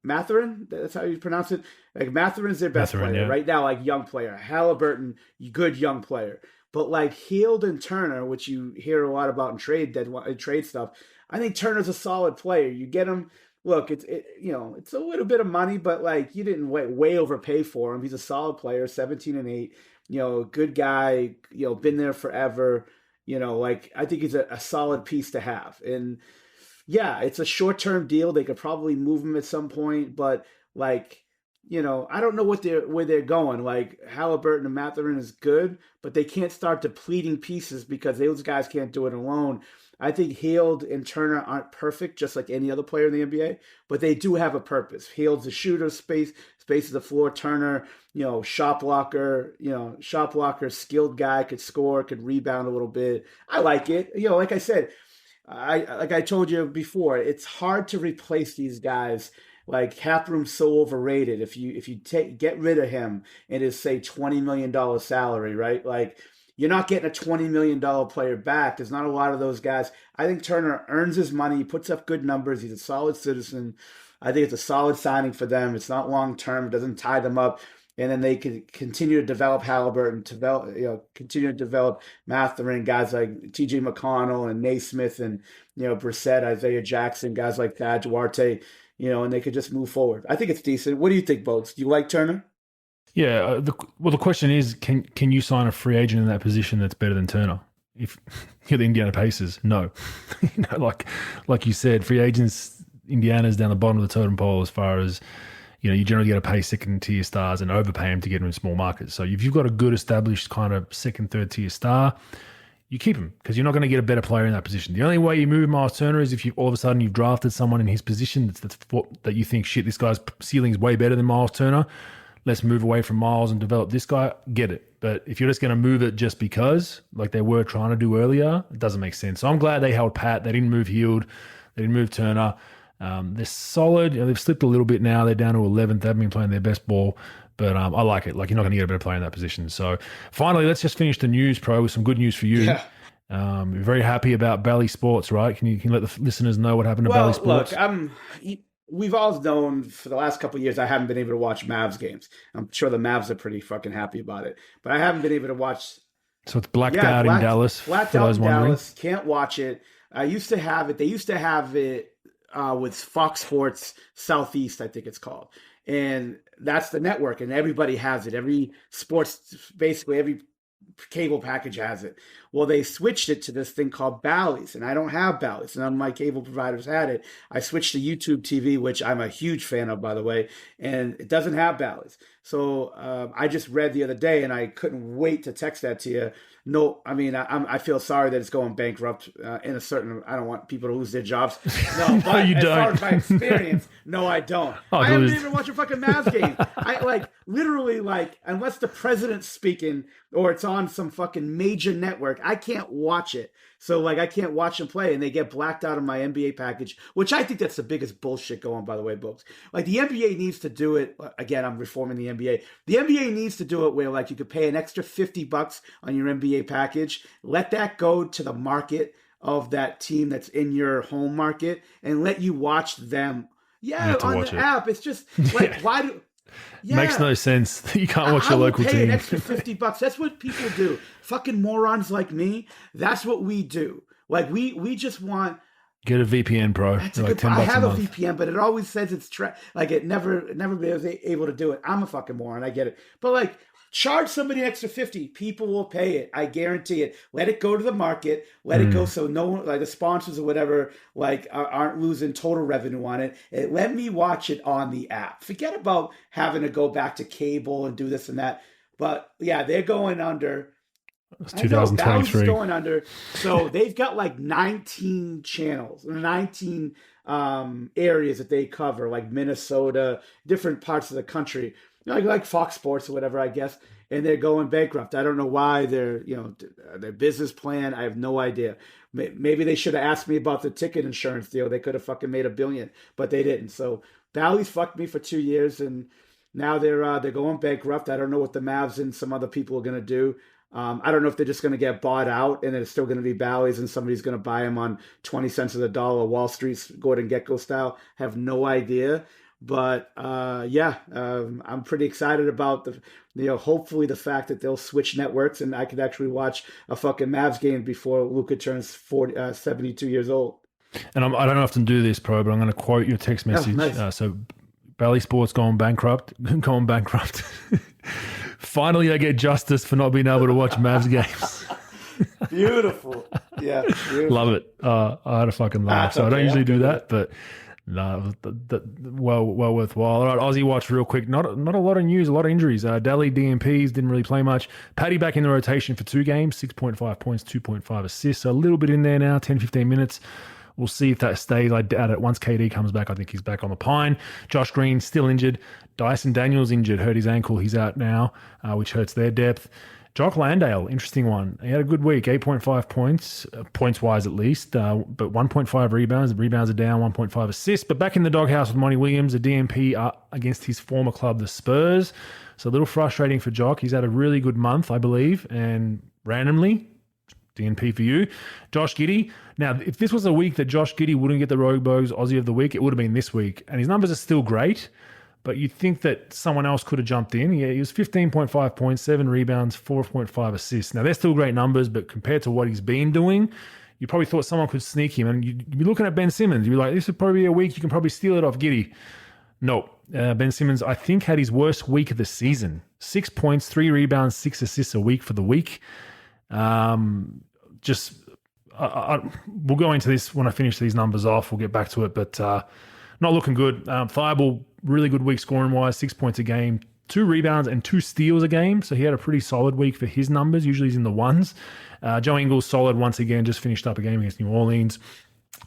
E: Mathurin. That's how you pronounce it. Mathurin's their best player right now. Young player. Halliburton, good young player. But Hield and Turner, which you hear a lot about in trade stuff, I think Turner's a solid player. You get him look, it's a little bit of money, but like you didn't way overpay for him. He's a solid player, 17-8, good guy, been there forever. Like I think he's a solid piece to have. And yeah, it's a short-term deal. They could probably move him at some point, but like, I don't know where they're going. Like Halliburton and Mathurin is good, but they can't start depleting pieces because those guys can't do it alone. I think Hield and Turner aren't perfect, just like any other player in the NBA, but they do have a purpose. Hield's a shooter, spaces the floor. Turner, shot blocker, skilled guy, could score, could rebound a little bit. I like it. Like I said, like I told you before, it's hard to replace these guys. Like Hathram's so overrated. If you get rid of him and his say $20 million salary, right? Like you're not getting a $20 million player back. There's not a lot of those guys. I think Turner earns his money. He puts up good numbers. He's a solid citizen. I think it's a solid signing for them. It's not long term. It doesn't tie them up. And then they can continue to develop Halliburton, continue to develop Mathurin, guys like T.J. McConnell and Naismith and Brissett, Isaiah Jackson, guys like that, Duarte, and they could just move forward. I think it's decent. What do you think, Bogues? Do you like Turner?
D: Yeah. The question is, can you sign a free agent in that position that's better than Turner? If you're the Indiana Pacers, no. Like you said, free agents, Indiana's down the bottom of the totem pole as far as. You generally got to pay second tier stars and overpay them to get them in small markets. So if you've got a good established kind of second, third tier star, you keep him because you're not going to get a better player in that position. The only way you move Miles Turner is if you all of a sudden you've drafted someone in his position that you think, shit, this guy's ceiling is way better than Miles Turner. Let's move away from Miles and develop this guy. Get it. But if you're just going to move it just because, like they were trying to do earlier, it doesn't make sense. So I'm glad they held pat. They didn't move Hield. They didn't move Turner. They're solid. They've slipped a little bit now. They're down to 11th. They haven't been playing their best ball, but I like it. Like you're not going to get a better player in that position. So finally, let's just finish the news, Pro, with some good news for you.
E: Yeah.
D: We're very happy about Bally Sports, right? Can you let the listeners know what happened to Bally Sports?
E: Look, we've all known for the last couple of years I haven't been able to watch Mavs games. I'm sure the Mavs are pretty fucking happy about it, but I haven't been able to watch.
D: So it's blacked out in Dallas.
E: Blacked out in Dallas. Can't watch it. I used to have it. They used to have it with Fox Sports Southeast, I think it's called. And that's the network, and everybody has it. Every basically every cable package has it. Well, they switched it to this thing called Bally's, and I don't have Bally's. None of my cable providers had it. I switched to YouTube TV, which I'm a huge fan of, by the way, and it doesn't have Bally's. So I just read the other day, and I couldn't wait to text that to you. No, I mean, I feel sorry that it's going bankrupt in a certain. I don't want people to lose their jobs. No, but
D: you
E: as
D: don't.
E: far as my experience, no, I don't. I haven't even watched a fucking Mavs game. I literally unless the president's speaking or it's on some fucking major network, I can't watch it. So I can't watch them play, and they get blacked out of my NBA package, which I think that's the biggest bullshit going. By the way, Bogues, the NBA needs to do it again. I'm reforming the NBA. The NBA needs to do it where you could pay an extra $50 on your NBA package, let that go to the market of that team that's in your home market, and let you watch them. Yeah, on the app. It's just why do? Yeah.
D: Makes no sense. You can't watch your local team.
E: I would pay an extra $50. That's what people do. Fucking morons like me. That's what we do. We just want.
D: Get a VPN, bro.
E: That's a good point. I have a VPN, but it always says it's it never was able to do it. I'm a fucking moron. I get it, but charge somebody an extra $50. People will pay it. I guarantee it. Let it go to the market. Let it go so no one, the sponsors or whatever, aren't losing total revenue on it. Let me watch it on the app. Forget about having to go back to cable and do this and that. But yeah, they're going under.
D: It's 2023.
E: Going under. So they've got 19 channels, 19 areas that they cover, like Minnesota, different parts of the country. Like Fox Sports or whatever, I guess, and they're going bankrupt. I don't know why. Their business plan, I have no idea. Maybe they should have asked me about the ticket insurance deal. They could have fucking made $1 billion, but they didn't. So Bally's fucked me for 2 years, and now they're going bankrupt. I don't know what the Mavs and some other people are gonna do. I don't know if they're just going to get bought out and it's still going to be Bally's and somebody's going to buy them on 20 cents of the dollar, Wall Street's Gordon Gekko style. Have no idea. But I'm pretty excited about hopefully the fact that they'll switch networks and I could actually watch a fucking Mavs game before Luka turns 72 years old.
D: And I don't often do this, Pro, but I'm going to quote your text message.
E: nice.
D: So, Bally Sports going bankrupt. Going bankrupt. Finally, I get justice for not being able to watch Mavs games.
E: Beautiful. Yeah. Beautiful.
D: Love it. I had a fucking laugh. So I don't usually do that, but no, well worthwhile. All right, Aussie watch real quick. Not a lot of news, a lot of injuries. Daly DMPs didn't really play much. Paddy back in the rotation for 2 games, 6.5 points, 2.5 assists. So a little bit in there now, 10, 15 minutes. We'll see if that stays. I doubt it. Once KD comes back, I think he's back on the pine. Josh Green still injured. Dyson Daniels injured, hurt his ankle. He's out now, which hurts their depth. Jock Landale, interesting one. He had a good week, 8.5 points, points-wise at least, but 1.5 rebounds. The rebounds are down, 1.5 assists. But back in the doghouse with Monty Williams, a DMP against his former club, the Spurs. So a little frustrating for Jock. He's had a really good month, I believe, and randomly, DNP for you. Josh Giddey. Now, if this was a week that Josh Giddey wouldn't get the Rogue Bogues Aussie of the Week, it would have been this week. And his numbers are still great, but you'd think that someone else could have jumped in. Yeah, he was 15.5 points, 7 rebounds, 4.5 assists. Now, they're still great numbers, but compared to what he's been doing, you probably thought someone could sneak him. And you'd be looking at Ben Simmons. You'd be like, this would probably be a week you can probably steal it off Giddey. Nope. Ben Simmons, I think, had his worst week of the season. 6 points, 3 rebounds, 6 assists a week for the week. We'll go into this when I finish these numbers off. We'll get back to it, but not looking good. Thibault, really good week scoring-wise, 6 points a game, 2 rebounds and 2 steals a game. So he had a pretty solid week for his numbers. Usually he's in the ones. Joe Ingles, solid once again, just finished up a game against New Orleans.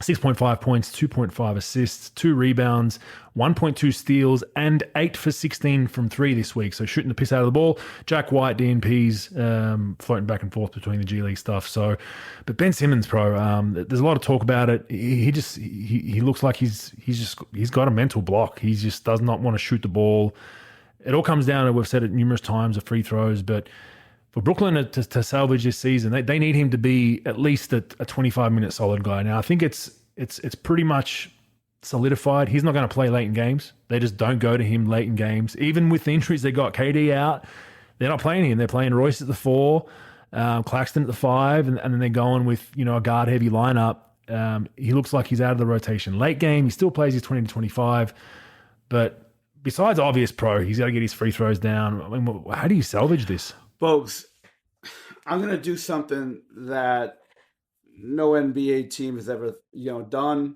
D: 6.5 points, 2.5 assists, 2 rebounds, 1.2 steals, and 8 for 16 from 3 this week. So shooting the piss out of the ball. Jack White, DNPs, floating back and forth between the G League stuff. So, but Ben Simmons, there's a lot of talk about it. He looks like he's got a mental block. He just does not want to shoot the ball. It all comes down to, we've said it numerous times, the free throws, but for Brooklyn to salvage this season, they need him to be at least a 25-minute solid guy. Now, I think it's pretty much solidified. He's not going to play late in games. They just don't go to him late in games. Even with the injuries, they got KD out. They're not playing him. They're playing Royce at the 4, Claxton at the 5, and then they're going with a guard-heavy lineup. He looks like he's out of the rotation. Late game, he still plays his 20 to 25, but besides obvious he's got to get his free throws down. I mean, how do you salvage this?
E: Bogues, I'm going to do something that no NBA team has ever, done,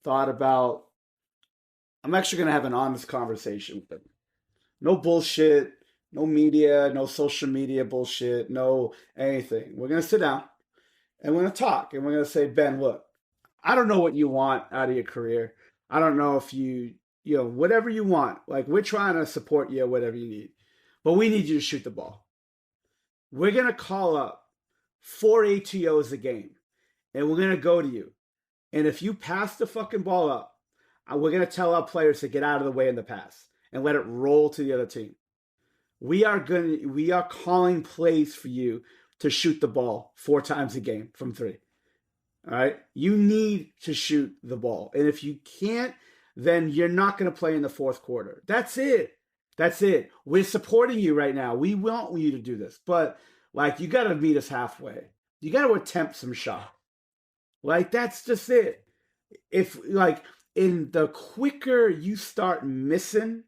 E: thought about. I'm actually going to have an honest conversation with them. No bullshit, no media, no social media bullshit, no anything. We're going to sit down and we're going to talk and we're going to say, Ben, look, I don't know what you want out of your career. I don't know if whatever you want. Like, we're trying to support you, whatever you need. But we need you to shoot the ball. We're going to call up 4 ATOs a game, and we're going to go to you. And if you pass the fucking ball up, we're going to tell our players to get out of the way in the pass and let it roll to the other team. We are calling plays for you to shoot the ball 4 times a game from 3. All right? You need to shoot the ball. And if you can't, then you're not going to play in the 4th quarter. That's it. That's it. We're supporting you right now. We want you to do this. But, you got to meet us halfway. You got to attempt some shot. That's just it. If, in the quicker you start missing,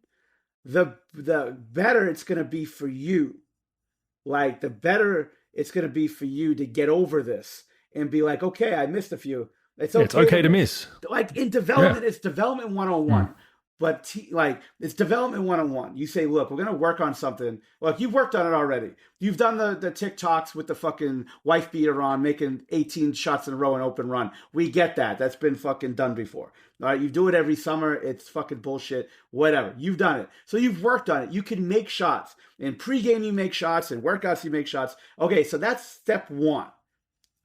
E: the better it's going to be for you. The better it's going to be for you to get over this and be like, okay, I missed a few. It's okay
D: to miss.
E: In development, It's development 101. But it's development 101. You say, look, we're going to work on something. Look, you've worked on it already. You've done the TikToks with the fucking wife beater on, making 18 shots in a row and open run. We get that. That's been fucking done before. All right, you do it every summer. It's fucking bullshit. Whatever. You've done it. So you've worked on it. You can make shots. In pregame, you make shots. In workouts, you make shots. Okay, so that's step 1. All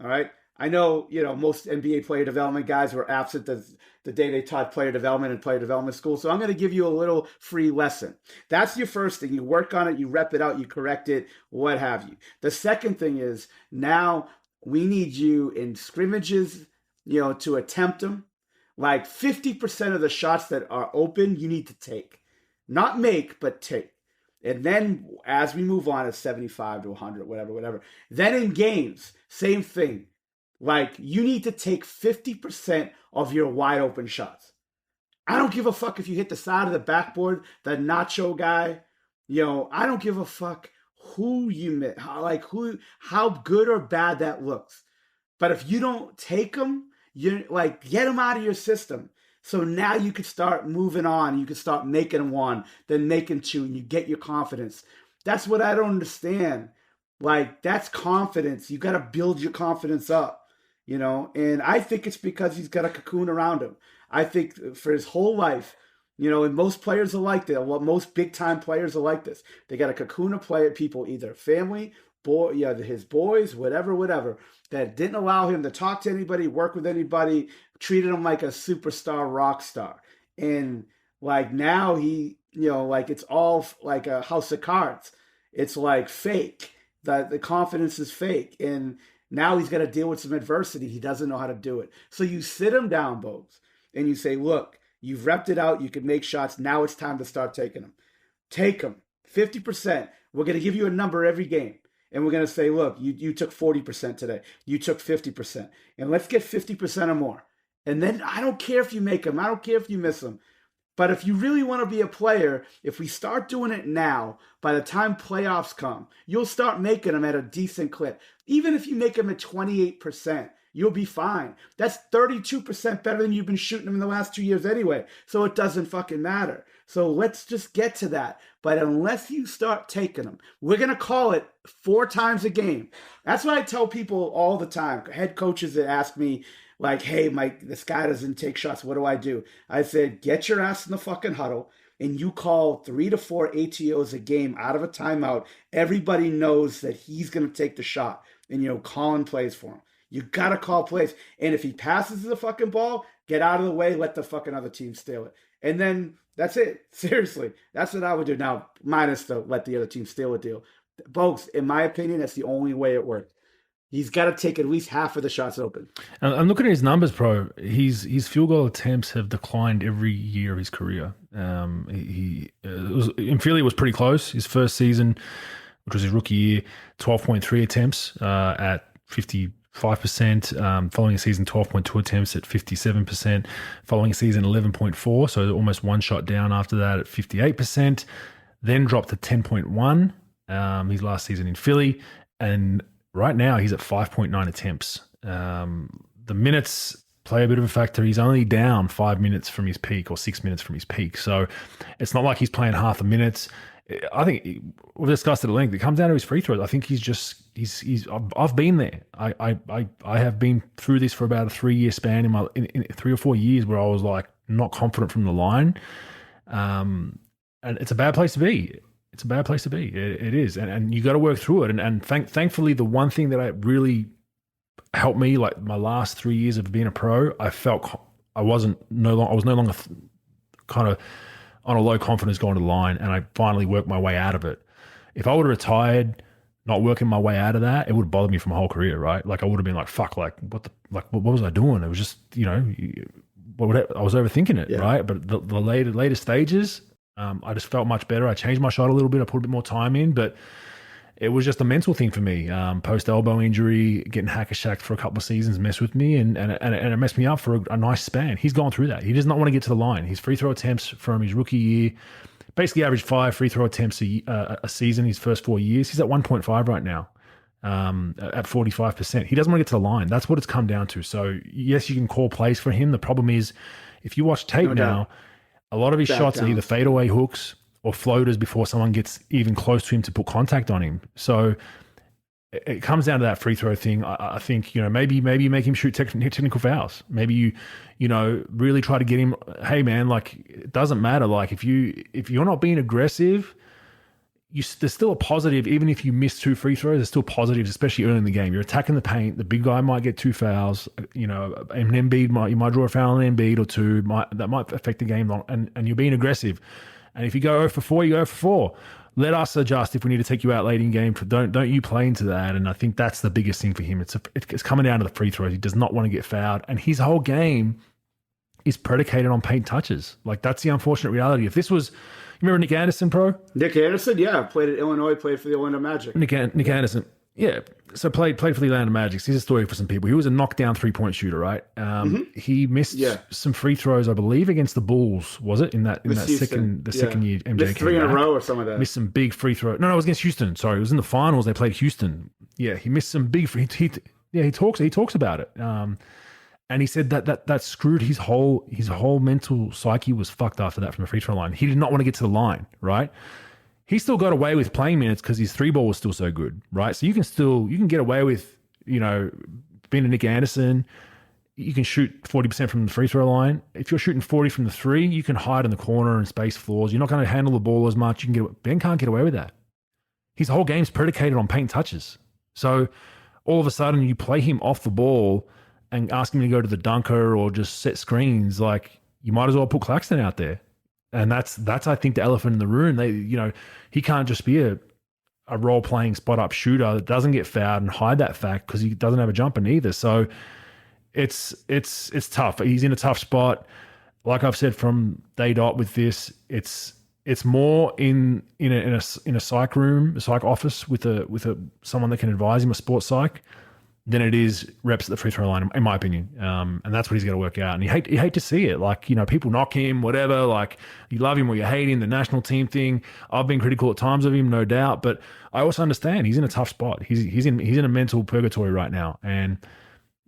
E: right? I know, most NBA player development guys were absent the day they taught player development in player development school. So I'm going to give you a little free lesson. That's your first thing. You work on it, you rep it out, you correct it, what have you. The second thing is, now we need you in scrimmages, to attempt them. 50% of the shots that are open, you need to take. Not make, but take. And then as we move on, it's 75 to 100, whatever. Then in games, same thing. You need to take 50% of your wide open shots. I don't give a fuck if you hit the side of the backboard, the nacho guy. I don't give a fuck who you miss, how good or bad that looks. But if you don't take them, you get them out of your system. So now you can start moving on. You can start making one, then making two, and you get your confidence. That's what I don't understand. That's confidence. You got to build your confidence up, And I think it's because he's got a cocoon around him. I think for his whole life, and most players are like that. Well, most big-time players are like this. They got a cocoon of people, either family, his boys, whatever, that didn't allow him to talk to anybody, work with anybody, treated him like a superstar rock star. And now he, it's all like a house of cards. It's fake. The confidence is fake. And now he's got to deal with some adversity. He doesn't know how to do it. So you sit him down, Bogues, and you say, look, you've repped it out. You can make shots. Now it's time to start taking them. Take them. 50%. We're going to give you a number every game. And we're going to say, look, you took 40% today. You took 50%. And let's get 50% or more. And then I don't care if you make them. I don't care if you miss them. But if you really want to be a player, if we start doing it now, by the time playoffs come, you'll start making them at a decent clip. Even if you make them at 28%, you'll be fine. That's 32% better than you've been shooting them in the last 2 years anyway. So it doesn't fucking matter. So let's just get to that. But unless you start taking them, we're going to call it 4 times a game. That's what I tell people all the time. Head coaches that ask me, hey, Mike, this guy doesn't take shots. What do I do? I said, get your ass in the fucking huddle and you call 3 to 4 ATOs a game out of a timeout. Everybody knows that he's going to take the shot and, calling plays for him. You got to call plays. And if he passes the fucking ball, get out of the way, let the fucking other team steal it. And then that's it. Seriously. That's what I would do. Now, minus the let the other team steal a deal. Bogues, in my opinion, that's the only way it worked. He's got to take at least half of the shots open.
D: I'm looking at his numbers, bro. His field goal attempts have declined every year of his career. In Philly, it was pretty close. His first season, which was his rookie year, 12.3 attempts at 55%. Following a season, 12.2 attempts at 57%. Following a season, 11.4, so almost one shot down after that at 58%. Then dropped to 10.1 his last season in Philly. And right now, he's at 5.9 attempts. The minutes play a bit of a factor. He's only down 5 minutes from his peak or 6 minutes from his peak. So it's not like he's playing half the minutes. I think we've discussed it at length. It comes down to his free throws. I think I've been there. I have been through this for about a 3-year span in 3 or 4 years where I was not confident from the line. And it's a bad place to be. It's a bad place to be. It is. And you got to work through it. And thankfully, the one thing that really helped me, my last 3 years of being a pro, I felt I was no longer kind of on a low confidence going to the line, and I finally worked my way out of it. If I would have retired, not working my way out of that, it would have bothered me for my whole career, right? I would have been fuck, what was I doing? It was just, I was overthinking it, right? But the later stages, I just felt much better. I changed my shot a little bit. I put a bit more time in, but it was just a mental thing for me. Post elbow injury, getting hacker-shacked for a couple of seasons messed with me, and it messed me up for a nice span. He's gone through that. He does not want to get to the line. His free throw attempts from his rookie year, basically averaged 5 free throw attempts a season his first 4 years. He's at 1.5 right now, at 45%. He doesn't want to get to the line. That's what it's come down to. So yes, you can call plays for him. The problem is, if you watch tape now, a lot of his shots are either fadeaway hooks or floaters before someone gets even close to him to put contact on him. So it comes down to that free throw thing. I think, maybe you make him shoot technical fouls. Maybe you really try to get him, hey man, it doesn't matter. If you're not being aggressive, there's still a positive. Even if you miss 2 free throws, there's still positives, especially early in the game. You're attacking the paint. The big guy might get 2 fouls. An Embiid you might draw a foul on an Embiid or 2. That might affect the game, and you're being aggressive. And if you go 0 for 4, you go 0 for 4. Let us adjust if we need to take you out late in game. Don't you play into that. And I think that's the biggest thing for him. It's coming down to the free throws. He does not want to get fouled. And his whole game is predicated on paint touches. That's the unfortunate reality. If this was, you remember Nick Anderson, pro?
E: Nick Anderson, yeah. Played at Illinois, played for the Orlando Magic.
D: Nick Anderson. Yeah. So played for the Atlanta Magic. Here's a story for some people. He was a knockdown 3-point shooter, right? He missed some free throws, I believe, against the Bulls. Was it in that
E: Houston.
D: second year? MJ
E: missed
D: came
E: 3 in a
D: back.
E: row or something like that.
D: Missed some big free throw. No, it was against Houston. Sorry, it was in the finals. They played Houston. Yeah, he missed some big. He talks about it. And he said that screwed his whole mental psyche was fucked after that from the free throw line. He did not want to get to the line, right? He still got away with playing minutes because his 3-ball was still so good, right? So you can get away with, being a Nick Anderson. You can shoot 40% from the free throw line. If you're shooting 40 from the 3, you can hide in the corner and space floors. You're not going to handle the ball as much. Ben can't get away with that. His whole game's predicated on paint touches. So all of a sudden you play him off the ball and ask him to go to the dunker or just set screens, like you might as well put Claxton out there. And that's I think the elephant in the room. He can't just be a role-playing spot-up shooter that doesn't get fouled and hide that fact because he doesn't have a jumper either. So it's tough. He's in a tough spot. Like I've said from day dot with this, it's more in a psych room, a psych office with someone that can advise him, a sports psych, than it is reps at the free throw line, in my opinion. And that's what he's got to work out. And you hate to see it. Like, people knock him, whatever. Like, you love him or you hate him, the national team thing. I've been critical at times of him, no doubt. But I also understand he's in a tough spot. He's in a mental purgatory right now. And,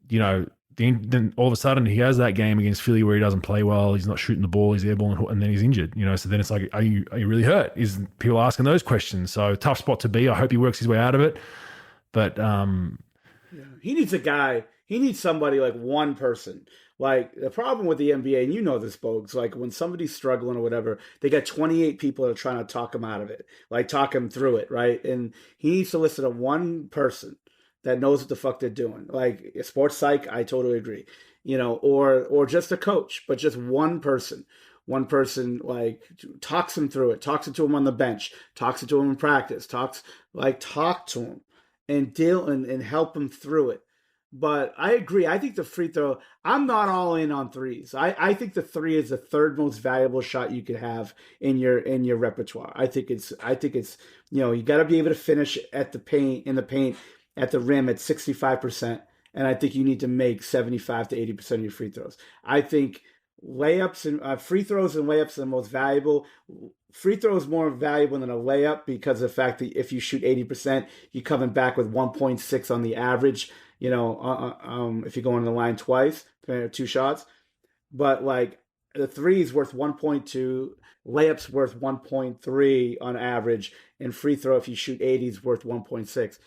D: then all of a sudden he has that game against Philly where he doesn't play well. He's not shooting the ball. He's airball, and then he's injured. So then it's like, are you really hurt? Is people asking those questions? So tough spot to be. I hope he works his way out of it. But
E: he needs a guy. He needs somebody, like one person. Like, the problem with the NBA, and you know this, Bogues, like when somebody's struggling or whatever, they got 28 people that are trying to talk him out of it, like talk him through it, right? And he needs to listen to one person that knows what the fuck they're doing. Like a sports psych, I totally agree. Or just a coach, but just one person. One person, like, talks him through it, talks it to him on the bench, talks it to him in practice, talk to him and deal and help him through it. But I agree. I think the free throw, I'm not all in on threes. I think the 3 is the third most valuable shot you could have in your repertoire. I think it's you got to be able to finish in the paint at the rim at 65%, and I think you need to make 75 to 80% of your free throws. I think layups and free throws and layups are the most valuable. Free throw is more valuable than a layup because of the fact that if you shoot 80%, you're coming back with 1.6 on the average. If you go on the line twice, 2 shots. But like the 3 is worth 1.2, layups worth 1.3 on average, and free throw if you shoot 80 is worth 1.6.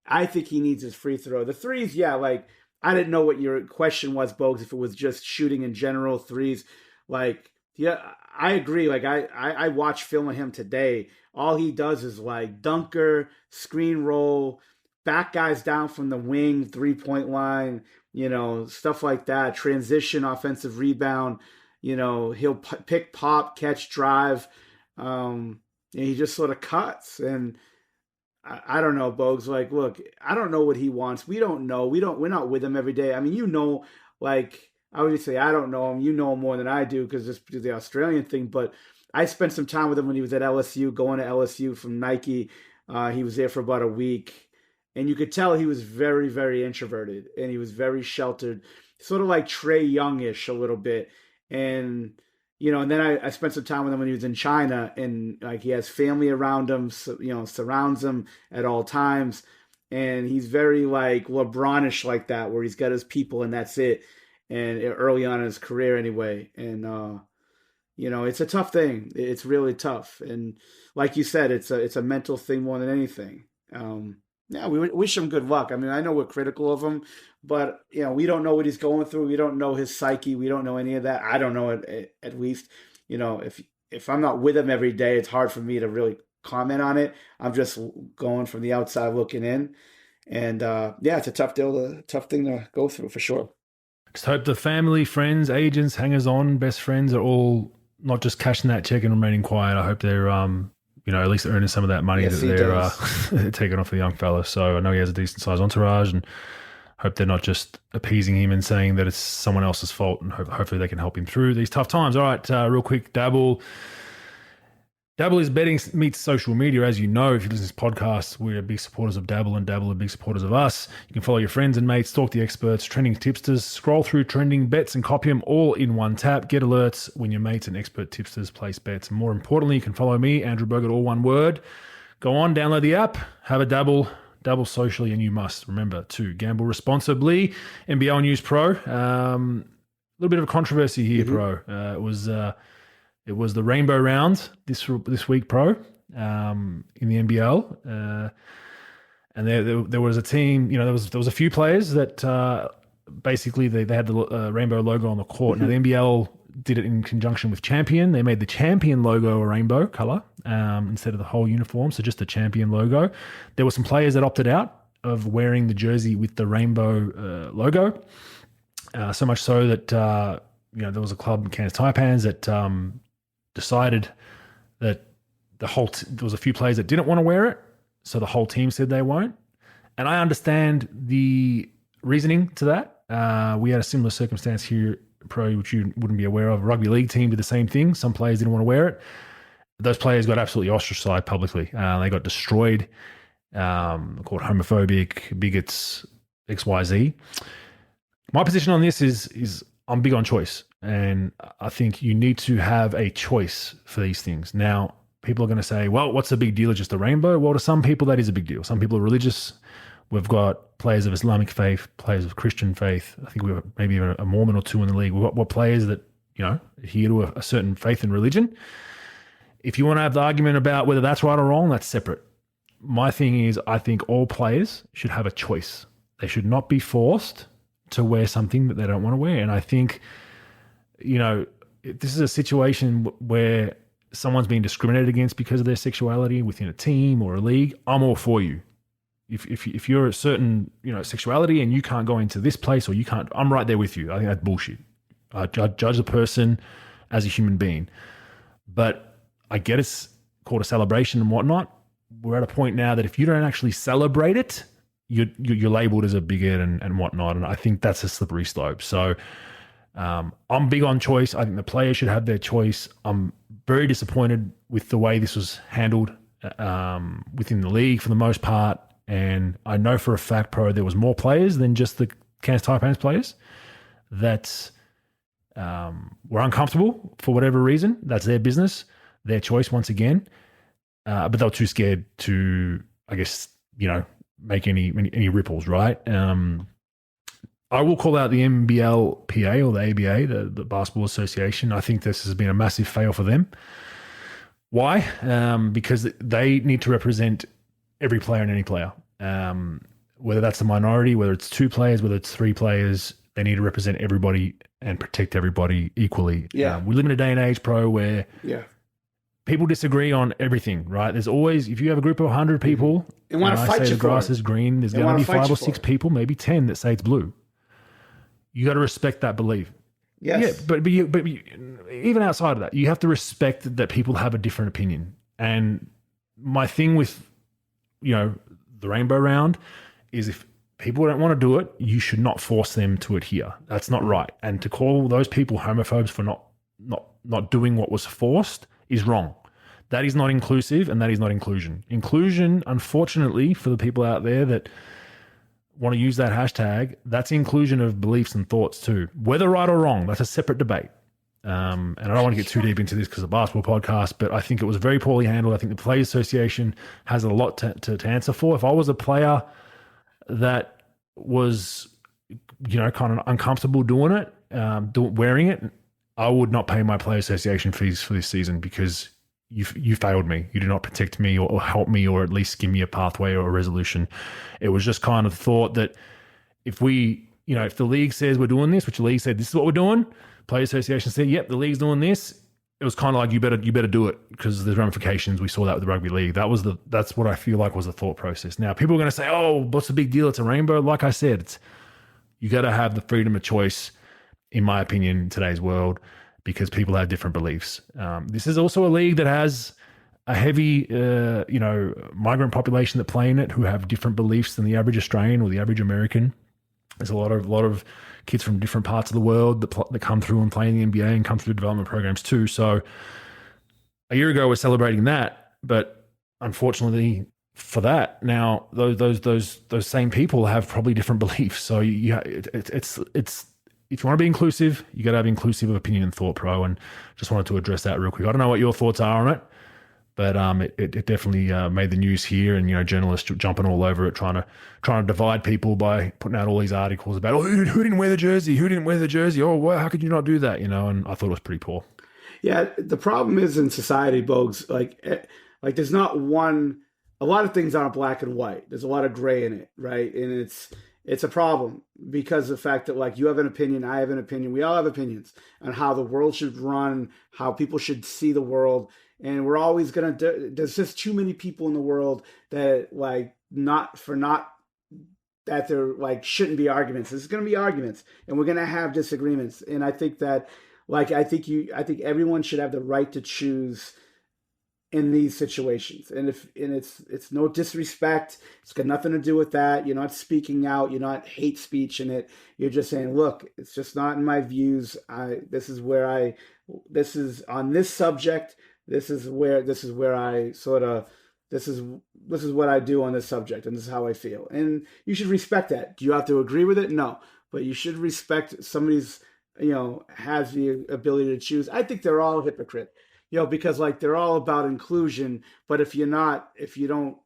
E: I think he needs his free throw. The 3s, yeah, like I didn't know what your question was, Bogues, if it was just shooting in general, 3s. Like, yeah, I agree. Like I watched film of him today. All he does is like dunker, screen roll, back guys down from the wing, 3-point line, stuff like that. Transition, offensive rebound. He'll pick, pop, catch, drive. And he just sort of cuts. And I don't know, Bogues. Like, look, I don't know what he wants. We don't know. We're not with him every day. I mean, like, I would just say I don't know him. You know him more than I do because it's the Australian thing. But I spent some time with him when he was at LSU, going to LSU from Nike. He was there for about a week. And you could tell he was very, very introverted. And he was very sheltered. Sort of like Trae Young-ish a little bit. And, and then I spent some time with him when he was in China. And, like, he has family around him, surrounds him at all times. And he's very, like, LeBron-ish like that, where he's got his people and that's it. And early on in his career anyway. And, it's a tough thing. It's really tough. And like you said, it's a mental thing more than anything. Yeah, we wish him good luck. I mean, I know we're critical of him, but, we don't know what he's going through. We don't know his psyche. We don't know any of that. I don't know it, at least. If I'm not with him every day, it's hard for me to really comment on it. I'm just going from the outside looking in. And, it's a tough thing to go through for sure.
D: Just hope the family, friends, agents, hangers-on, best friends are all not just cashing that check and remaining quiet. I hope they're, at least earning some of that money that they're taking off the young fella. So I know he has a decent-sized entourage, and hope they're not just appeasing him and saying that it's someone else's fault, and hopefully they can help him through these tough times. All right, real quick dabble. Dabble is betting meets social media. As you know, if you listen to this podcast, we're big supporters of Dabble, and Dabble are big supporters of us. You can follow your friends and mates, talk to the experts, trending tipsters, scroll through trending bets and copy them all in one tap. Get alerts when your mates and expert tipsters place bets. And more importantly, you can follow me, Andrew Bogut, all one word. Go on, download the app, have a dabble socially, and you must remember to gamble responsibly. NBL News Pro. A little bit of a controversy here, Pro. It was the rainbow round this week, Pro, in the NBL, and there was a team. There was a few players that basically they had the rainbow logo on the court. Now the NBL did it in conjunction with Champion. They made the Champion logo a rainbow color instead of the whole uniform, so just the Champion logo. There were some players that opted out of wearing the jersey with the rainbow logo, so much so that there was a club, Cairns Taipans, that decided that there was a few players that didn't want to wear it, so the whole team said they won't. And I understand the reasoning to that. We had a similar circumstance here, Pro, which you wouldn't be aware of. A rugby league team did the same thing. Some players didn't want to wear it. Those players got absolutely ostracized publicly. They got destroyed, called homophobic, bigots, XYZ. My position on this is I'm big on choice. And I think you need to have a choice for these things. Now, people are going to say, well, what's the big deal? It's just a rainbow? Well, to some people, that is a big deal. Some people are religious. We've got players of Islamic faith, players of Christian faith. I think we have maybe even a Mormon or two in the league. We've got players that, adhere to a certain faith and religion. If you want to have the argument about whether that's right or wrong, that's separate. My thing is, I think all players should have a choice. They should not be forced to wear something that they don't want to wear. And I think, if this is a situation where someone's being discriminated against because of their sexuality within a team or a league, I'm all for you. If you're a certain sexuality and you can't go into this place or you can't, I'm right there with you. I think that's bullshit. I judge the person as a human being, but I get it's called a celebration and whatnot. We're at a point now that if you don't actually celebrate it, you're labeled as a bigot and whatnot, and I think that's a slippery slope. So I'm big on choice. I think the players should have their choice. I'm very disappointed with the way this was handled within the league for the most part. And I know for a fact, Pro, there was more players than just the Cairns Taipans players that were uncomfortable for whatever reason. That's their business, their choice once again. But they were too scared to, I guess, make any ripples, right? I will call out the NBLPA or the ABA, the Basketball Association. I think this has been a massive fail for them. Why? Because they need to represent every player and any player. Whether that's the minority, whether it's two players, whether it's three players, they need to represent everybody and protect everybody equally.
E: Yeah.
D: We live in a day and age, Pro, where people disagree on everything, right? There's always, if you have a group of 100 people,
E: and want to fight you
D: the
E: for
D: grass
E: it.
D: is green, there's going to be 5 or 6 people, maybe 10 that say it's blue. You got to respect that belief.
E: Yes.
D: Yeah, but even outside of that, you have to respect that people have a different opinion. And my thing with, the rainbow round is if people don't want to do it, you should not force them to adhere. That's not right. And to call those people homophobes for not doing what was forced is wrong. That is not inclusive, and that is not inclusion. Inclusion, unfortunately, for the people out there that want to use that hashtag, that's inclusion of beliefs and thoughts too. Whether right or wrong, that's a separate debate. And I don't want to get too deep into this because it's a basketball podcast, but I think it was very poorly handled. I think the Players Association has a lot to answer for. If I was a player that was, kind of uncomfortable doing it, wearing it, I would not pay my Players Association fees for this season because you failed me. You did not protect me or help me or at least give me a pathway or a resolution. It was just kind of thought that if if the league says we're doing this, which the league said this is what we're doing, Players Association said, yep, the league's doing this. It was kind of like you better do it because there's ramifications. We saw that with the rugby league. That's what I feel like was the thought process. Now people are going to say, oh, what's the big deal? It's a rainbow. Like I said, you got to have the freedom of choice, in my opinion, in today's world, because people have different beliefs. This is also a league that has a heavy, migrant population that play in it who have different beliefs than the average Australian or the average American. There's a lot of kids from different parts of the world that come through and play in the NBA and come through development programs too. So a year ago we're celebrating that, but unfortunately for that, now those same people have probably different beliefs. So it's if you want to be inclusive, you got to have inclusive opinion and thought, pro. And just wanted to address that real quick. I don't know what your thoughts are on it, but it definitely made the news here, and journalists jumping all over it, trying to divide people by putting out all these articles about who didn't wear the jersey, who didn't wear the jersey, how could you not do that, and I thought it was pretty poor.
E: Yeah, the problem is in society, Bogues, like there's not one. A lot of things aren't black and white. There's a lot of gray in it, right? And it's a problem because of the fact that, like, you have an opinion, I have an opinion, we all have opinions on how the world should run, how people should see the world. And we're always there's just too many people in the world that, like, that there, like, shouldn't be arguments. There's going to be arguments, and we're going to have disagreements. And I think that, like, I think everyone should have the right to choose in these situations. And it's no disrespect. It's got nothing to do with that. You're not speaking out. You're not hate speech in it. You're just saying, look, it's just not in my views. This is on this subject. This is where I sort of, this is what I do on this subject, and this is how I feel. And you should respect that. Do you have to agree with it? No. But you should respect somebody's, has the ability to choose. I think they're all hypocrite. Because, like, they're all about inclusion, but if you don't,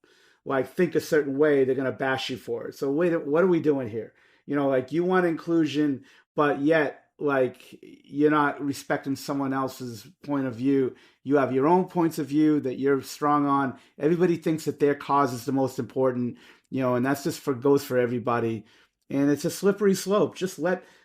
E: like, think a certain way, they're going to bash you for it. So wait, what are we doing here? Like, you want inclusion, but yet, like, you're not respecting someone else's point of view. You have your own points of view that you're strong on. Everybody thinks that their cause is the most important, and that's just goes for everybody. And it's a slippery slope.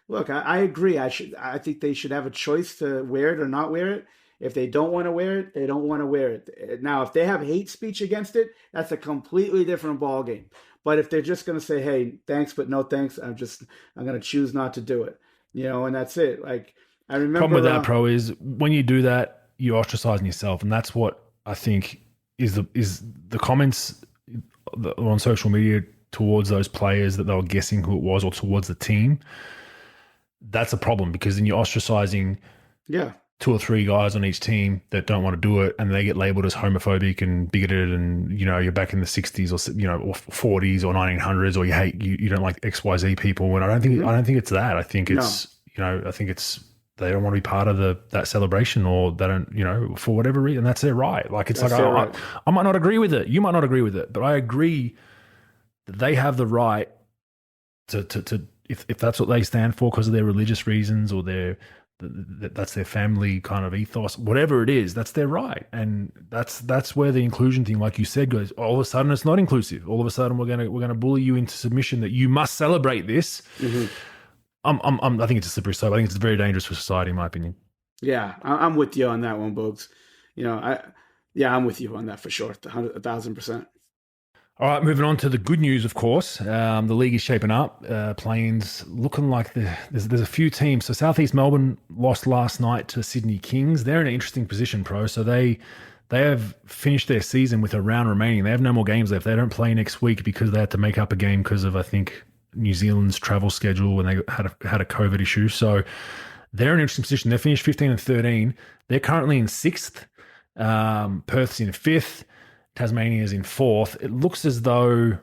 E: Look, I agree. I think they should have a choice to wear it or not wear it. If they don't want to wear it, they don't want to wear it. Now, if they have hate speech against it, that's a completely different ballgame. But if they're just going to say, hey, thanks, but no thanks, I'm going to choose not to do it, and that's it. Like, I remember.
D: Problem with that, pro, is when you do that, you're ostracizing yourself. And that's what I think is the comments on social media towards those players that they were guessing who it was, or towards the team. That's a problem, because then you're ostracizing.
E: Yeah.
D: 2 or 3 guys on each team that don't want to do it, and they get labeled as homophobic and bigoted, and you're back in the 60s or 40s or 1900s, or you don't like XYZ people. And I don't think it's that. I think it's I think it's they don't want to be part of that celebration, or they don't for whatever reason. That's their right. Like, it's I might not agree with it, you might not agree with it, but I agree that they have the right to if that's what they stand for because of their religious reasons, or that's their family kind of ethos, whatever it is, that's their right. And that's where the inclusion thing, like you said, goes. All of a sudden it's not inclusive. All of a sudden we're gonna bully you into submission that you must celebrate this. Mm-hmm. I think it's a slippery slope. I think it's very dangerous for society, in my opinion.
E: Yeah, I'm with you on that one, Bogues. I'm with you on that for sure, 1,000%.
D: All right, moving on to the good news, of course. The league is shaping up. Plains looking like there's a few teams. So Southeast Melbourne lost last night to Sydney Kings. They're in an interesting position, pro. So they have finished their season with a round remaining. They have no more games left. They don't play next week because they had to make up a game because of, I think, New Zealand's travel schedule when they had a COVID issue. So they're in an interesting position. They finished 15 and 13. They're currently in 6th. Perth's in 5th. Tasmania's in 4th. It looks as though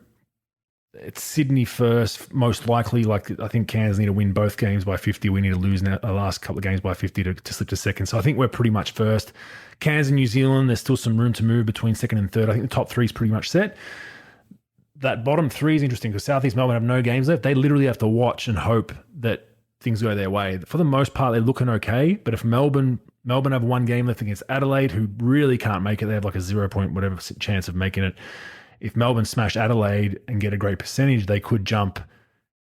D: it's Sydney first, most likely. Like, I think Cairns need to win both games by 50. We need to lose the last couple of games by 50 to slip to 2nd. So I think we're pretty much first. Cairns and New Zealand, there's still some room to move between 2nd and 3rd. I think the top 3 is pretty much set. That bottom 3 is interesting because Southeast Melbourne have no games left. They literally have to watch and hope that things go their way. For the most part, they're looking okay. But if Melbourne have one game left against Adelaide, who really can't make it. They have like a 0 point whatever chance of making it. If Melbourne smash Adelaide and get a great percentage, they could jump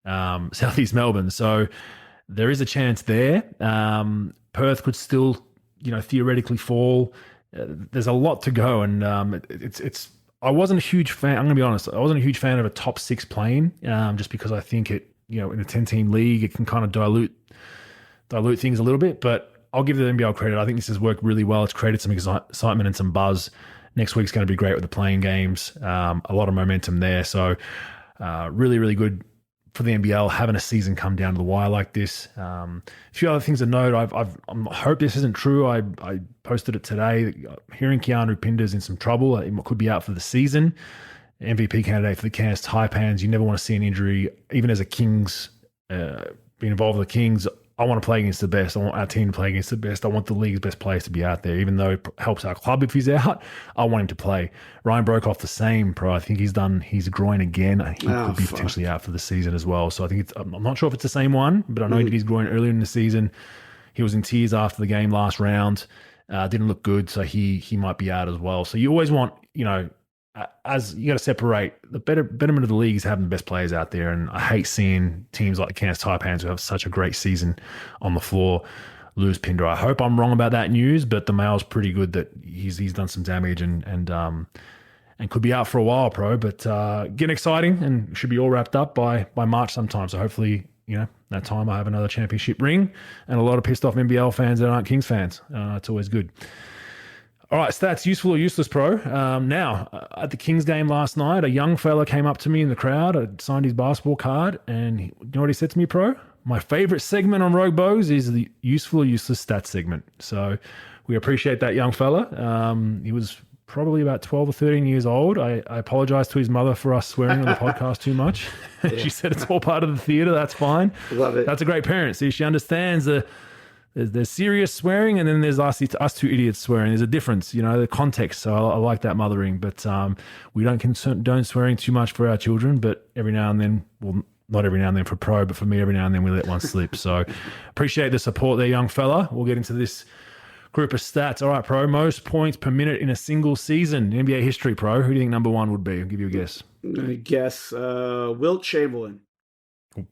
D: Southeast Melbourne. So there is a chance there. Perth could still, theoretically fall. There's a lot to go, and it's. I wasn't a huge fan. I'm going to be honest. I wasn't a huge fan of a top 6 playing, just because I think it, in a 10-team league, it can kind of dilute things a little bit, but I'll give the NBL credit. I think this has worked really well. It's created some excitement and some buzz. Next week's going to be great with the playing games. A lot of momentum there. So really, really good for the NBL having a season come down to the wire like this. A few other things to note. I hope this isn't true. I posted it today. Hearing Keanu Pinder's in some trouble. He could be out for the season. MVP candidate for the Cairns Taipans. You never want to see an injury, even as a Kings, being involved with the Kings. I want to play against the best. I want our team to play against the best. I want the league's best players to be out there. Even though it helps our club if he's out, I want him to play. Ryan Brokoff the same, pro. I think he's done his groin again. He could be potentially out for the season as well. So I think I'm not sure if it's the same one, but I know he did his groin earlier in the season. He was in tears after the game last round. Didn't look good, so he might be out as well. So you always want, as you got to separate the betterment of the league is having the best players out there, and I hate seeing teams like the Cairns Taipans who have such a great season on the floor lose Pinder. I hope I'm wrong about that news, but the mail's pretty good that he's done some damage and could be out for a while, pro. But getting exciting and should be all wrapped up by March sometime. So hopefully, that time I have another championship ring and a lot of pissed off NBL fans that aren't Kings fans. It's always good. All right, stats, useful or useless, pro. Now, at the Kings game last night, a young fella came up to me in the crowd. I signed his basketball card, and you know what he said to me, pro? My favorite segment on Rogue Bogues is the useful or useless stats segment. So we appreciate that young fella. He was probably about 12 or 13 years old. I apologize to his mother for us swearing on the podcast too much. She said it's all part of the theater. That's fine.
E: Love it.
D: That's a great parent. See, she understands there's serious swearing, and then there's us two idiots swearing. There's a difference, the context. So I like that mothering, but we don't condone swearing too much for our children. But every now and then, well, not every now and then for pro, but for me, every now and then we let one slip. So appreciate the support there, young fella. We'll get into this group of stats. All right, pro. Most points per minute in a single season, NBA history, pro. Who do you think number one would be? I'll give you a guess.
E: I guess Wilt Chamberlain.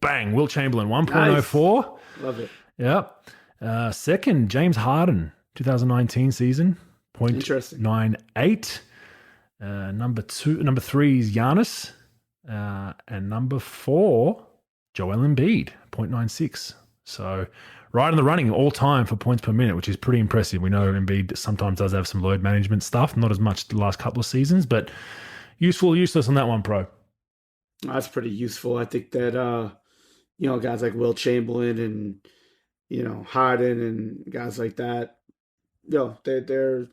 D: Bang, Wilt Chamberlain, 1.04.
E: Nice. Love it.
D: Yep. Second, James Harden, 2019 season,
E: Interesting.
D: 0.98. Number three is Giannis. And number four, Joel Embiid, 0.96. So right in the running all time for points per minute, which is pretty impressive. We know Embiid sometimes does have some load management stuff, not as much the last couple of seasons, but useful, useless on that one, pro.
E: That's pretty useful. I think that, guys like Wilt Chamberlain and, Harden and guys like that, they're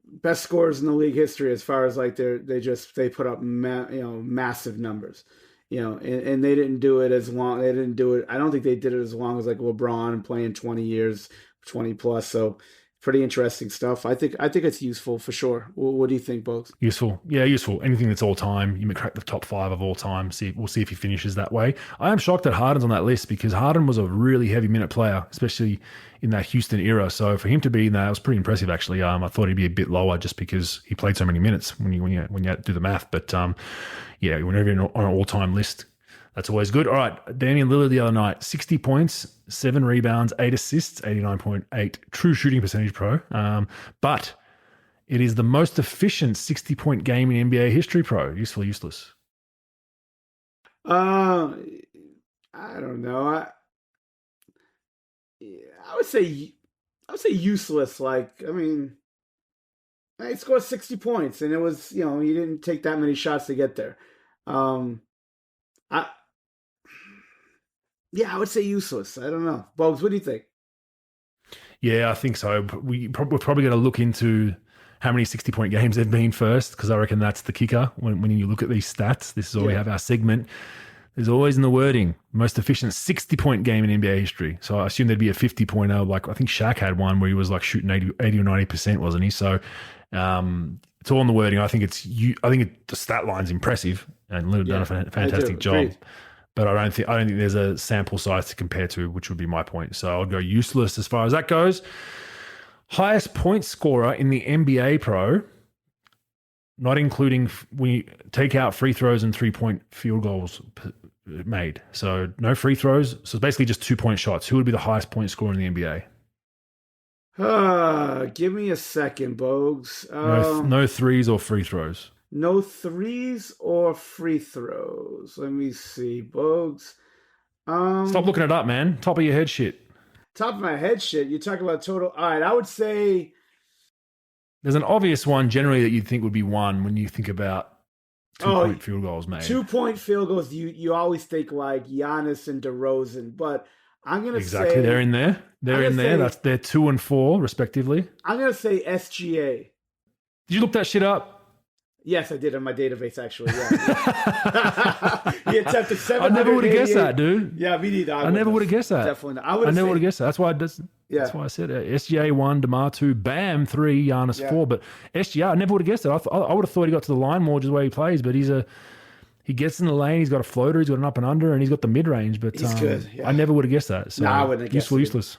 E: best scorers in the league history as far as like they put up massive numbers, and they didn't do it as long. They didn't do it. I don't think they did it as long as like LeBron playing 20 years, 20 plus. So pretty interesting stuff. I think it's useful for sure. What do you think, Bogues?
D: Useful. Yeah, useful. Anything that's all time. You may crack the top 5 of all time. We'll see if he finishes that way. I am shocked that Harden's on that list because Harden was a really heavy minute player, especially in that Houston era. So for him to be in that, it was pretty impressive actually. I thought he'd be a bit lower just because he played so many minutes when you do the math. But whenever you're on an all-time list, that's always good. All right, Damian Lillard the other night, 60 points, 7 rebounds, 8 assists, 89.8 true shooting percentage, pro. But it is the most efficient 60-point game in NBA history, pro. Useful, useless?
E: I don't know. I would say useless. He scored 60 points, and it was he didn't take that many shots to get there. I would say useless. I don't know. Bogues, what do you think?
D: Yeah, I think so. We're probably going to look into how many 60-point games they've been first, because I reckon that's the kicker. When you look at these stats, this is all we have our segment. There's always in the wording, most efficient 60-point game in NBA history. So I assume there'd be a 50-pointer. Like I think Shaq had one where he was like shooting 80 or 90%, wasn't he? So it's all in the wording. I think the stat line's impressive, and Lillard done a fantastic job. Agreed. But I don't think there's a sample size to compare to, which would be my point. So I'll go useless as far as that goes. Highest point scorer in the NBA, pro, not including we take out free throws and 3-point field goals made. So no free throws. So it's basically just 2-point shots. Who would be the highest point scorer in the NBA?
E: Give me a second, Bogues.
D: No threes or free throws.
E: No threes or free throws. Let me see, Bogues.
D: Stop looking it up, man. Top of your head shit.
E: Top of my head shit. You're talking about total. All right, I would say
D: there's an obvious one generally that you'd think would be one when you think about 2-point field goals made.
E: 2-point field goals. You always think like Giannis and DeRozan, but I'm gonna
D: Exactly,
E: say
D: they're in there. They're 2 and 4 respectively.
E: I'm gonna say SGA.
D: Did you look that shit up?
E: Yes, I did on my database actually. Yeah. He attempted 788.
D: I never would have guessed that, dude.
E: Yeah, me neither.
D: I never would have guessed that.
E: Definitely not.
D: I never would have guessed that. That's why That's why I said SGA 1, DeMar 2, Bam 3, Giannis 4. But SGA, I never would have guessed it. I would have thought he got to the line more just the way he plays, but he gets in the lane, he's got a floater, he's got an up and under, and he's got the mid range. But
E: he's good. Yeah.
D: I never would have guessed that. So
E: I wouldn't have guessed
D: useless.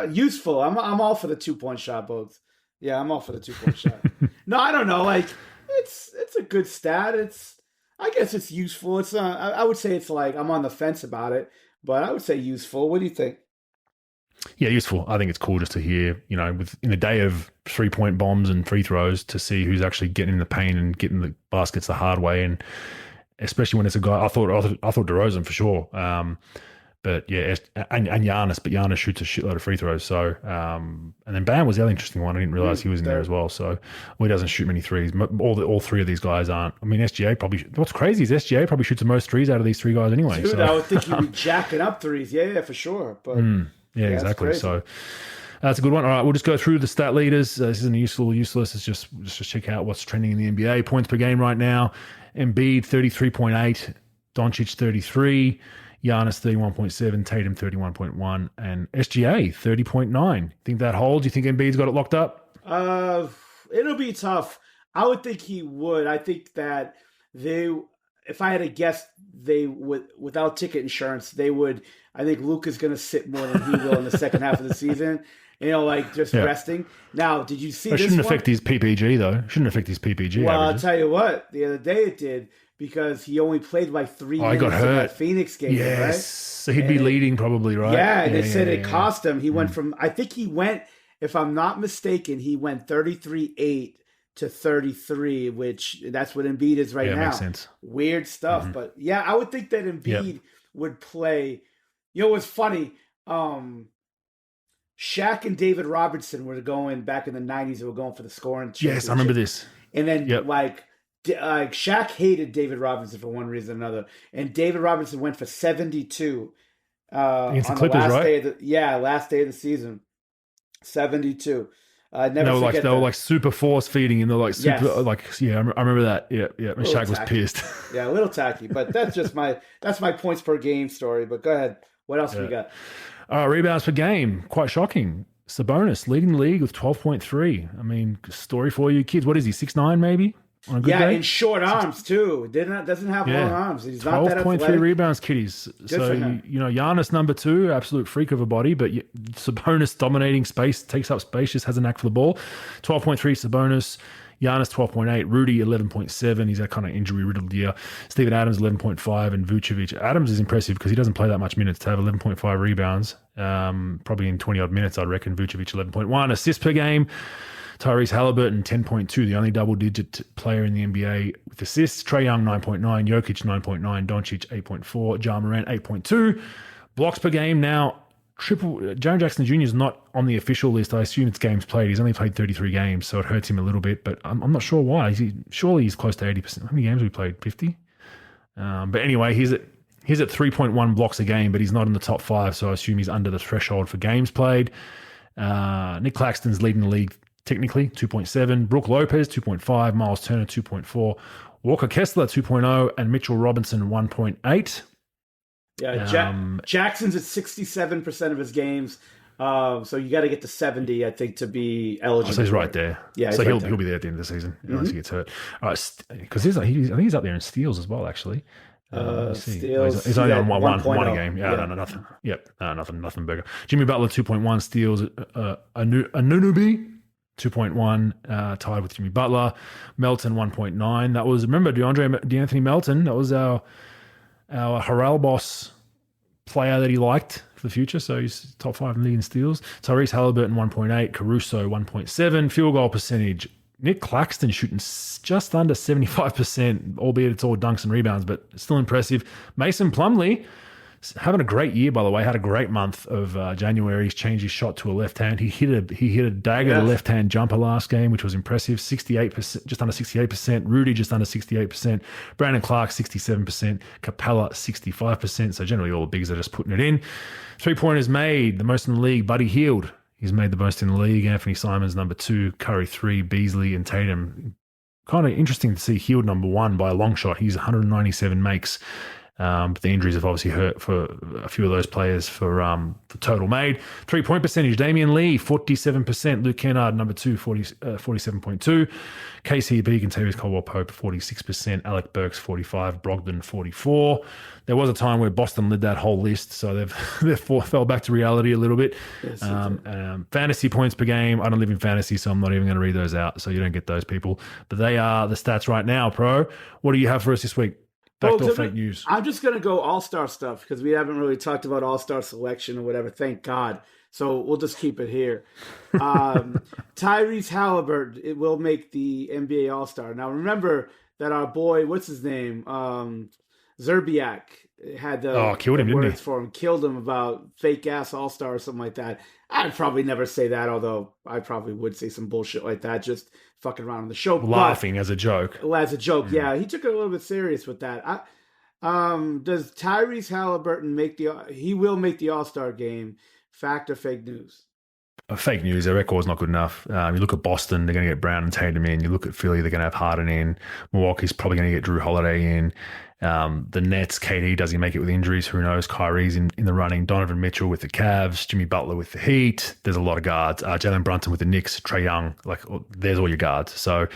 E: Useful. I'm all for the 2-point shot, Bogues. Yeah, I'm all for the 2-point shot. No, I don't know. Like it's a good stat. I guess it's useful. It's I would say it's like I'm on the fence about it, but I would say useful. What do you think?
D: Yeah, useful. I think it's cool just to hear, in the day of 3-point bombs and free throws, to see who's actually getting in the paint and getting the baskets the hard way, and especially when it's a guy. I thought DeRozan for sure, but yeah, and Giannis, but Giannis shoots a shitload of free throws. So, and then Bam was the other interesting one. I didn't realize he was in there as well. So, he doesn't shoot many threes. All three of these guys aren't. I mean, SGA probably. What's crazy is SGA probably shoots the most threes out of these three guys anyway.
E: Dude,
D: so.
E: I would think he'd be jacking up threes. Yeah, for sure. But.
D: Yeah, exactly. So that's a good one. All right, we'll just go through the stat leaders. This isn't useful, useless. It's just check out what's trending in the NBA. Points per game right now. Embiid 33.8, Doncic 33, Giannis 31.7, Tatum 31.1, and SGA 30.9. Think that holds? You think Embiid's got it locked up?
E: It'll be tough. I would think he would. I think that if I had to guess, they would, without ticket insurance, they would. I think Luka's going to sit more than he will in the second half of the season. Resting. Now, did you see this? It
D: shouldn't affect his PPG, though. Shouldn't affect his PPG.
E: Well,
D: averages.
E: I'll tell you what. The other day it did, because he only played like 3 minutes
D: he got hurt.
E: in that Phoenix game,
D: yes.
E: right?
D: So he'd be leading probably, right?
E: Yeah, and they said it cost him. He went from, I think he went, if I'm not mistaken, he went 33-8 to 33, which that's what Embiid is right now.
D: Makes sense.
E: Weird stuff. Mm-hmm. But yeah, I would think that Embiid would play. You know what's funny? Shaq and David Robertson were going back in the 90s. They were going for the scoring championship.
D: Yes, I remember this.
E: And then Shaq hated David Robinson for one reason or another, and David Robinson went for 72
D: against the
E: on
D: Clippers,
E: the last
D: right?
E: day last day of the season. 72. They
D: were like super force feeding, and they're like super I remember that. Yeah. And Shaq was pissed.
E: Yeah, a little tacky, but that's just my points per game story. But go ahead. What else we got?
D: Rebounds per game, quite shocking. Sabonis leading the league with 12.3. I mean, story for you kids. What is he? 6'9" maybe? On a good day?
E: In short arms too. Doesn't have long arms. He's not that athletic.
D: 12.3 rebounds, kiddies. So Giannis number 2, absolute freak of a body, but Sabonis dominating space, takes up space, just has a knack for the ball. 12.3 Sabonis. Giannis 12.8, Rudy 11.7. He's had kind of injury-riddled year. Steven Adams 11.5, and Vucevic. Adams is impressive because he doesn't play that much minutes to have 11.5 rebounds. Probably in 20-odd minutes, I'd reckon. Vucevic 11.1. Assists per game, Tyrese Halliburton 10.2, the only double-digit player in the NBA with assists. Trae Young 9.9, Jokic 9.9, Doncic 8.4, Ja Morant 8.2. Blocks per game now. Jaren Jackson Jr. is not on the official list. I assume it's games played. He's only played 33 games, so it hurts him a little bit, but I'm not sure why. Surely he's close to 80%. How many games have we played? 50? But anyway, he's at 3.1 blocks a game, but he's not in the top 5, so I assume he's under the threshold for games played. Nick Claxton's leading the league technically, 2.7. Brook Lopez, 2.5. Miles Turner, 2.4. Walker Kessler, 2.0. And Mitchell Robinson, 1.8.
E: Yeah, Jackson's at 67% of his games, so you got to get to 70, I think, to be eligible.
D: So he's right there.
E: Yeah,
D: so he'll be there at the end of the season unless he gets hurt. All right, because I think he's up there in steals as well, actually.
E: Steals.
D: He's only on one a game.
E: Nothing.
D: Yep, nothing bigger. Jimmy Butler 2.1 steals. Anunoby 2.1, tied with Jimmy Butler. Melton 1.9. That was, remember, D'Anthony Melton. That was our Harrell boss player that he liked for the future. So he's top 5 in league in steals. Tyrese Halliburton 1.8, Caruso 1.7, field goal percentage. Nick Claxton shooting just under 75%, albeit it's all dunks and rebounds, but still impressive. Mason Plumlee Having a great year, by the way. Had a great month of January. He's changed his shot to a left hand. He hit a dagger to left hand jumper last game, which was impressive. 68%, just under 68%. Rudy just under 68%. Brandon Clark 67%. Capella 65%. So generally all the bigs are just putting it in. 3-pointers made, the most in the league. Buddy Hield, he's made the most in the league. Anthony Simons number 2. Curry 3. Beasley and Tatum. Kind of interesting to see Hield number 1 by a long shot. He's 197 makes. But the injuries have obviously hurt for a few of those players for total made. 3-point percentage, Damian Lee, 47%. Luke Kennard, number 2, 47.2. KCB, Contavious Caldwell-Pope, 46%. Alec Burks, 45. Brogdon, 44. There was a time where Boston led that whole list, so they've fell back to reality a little bit.
E: Yes,
D: fantasy points per game. I don't live in fantasy, so I'm not even going to read those out, so you don't get those people. But they are the stats right now, Pro. What do you have for us this week? Fact or fake news?
E: I'm just going to go all-star stuff because we haven't really talked about all-star selection or whatever. Thank God. So we'll just keep it here. Tyrese Halliburton, it will make the NBA All-Star. Now, remember that our boy, what's his name? Zerbiak had the
D: killed him, didn't he?
E: words for him. Killed him about fake-ass All-Star or something like that. I'd probably never say that, although I probably would say some bullshit like that, just fucking around on the show.
D: Laughing as a joke.
E: As a joke, yeah. He took it a little bit serious with that. Does Tyrese Halliburton he will make the All-Star game? Fact or fake news?
D: Fake news. Their record's not good enough. You look at Boston, they're going to get Brown and Tatum in. You look at Philly, they're going to have Harden in. Milwaukee's probably going to get Drew Holiday in. The Nets, KD, does he make it with injuries? Who knows? Kyrie's in the running. Donovan Mitchell with the Cavs. Jimmy Butler with the Heat. There's a lot of guards. Jalen Brunson with the Knicks. Trae Young. There's all your guards. So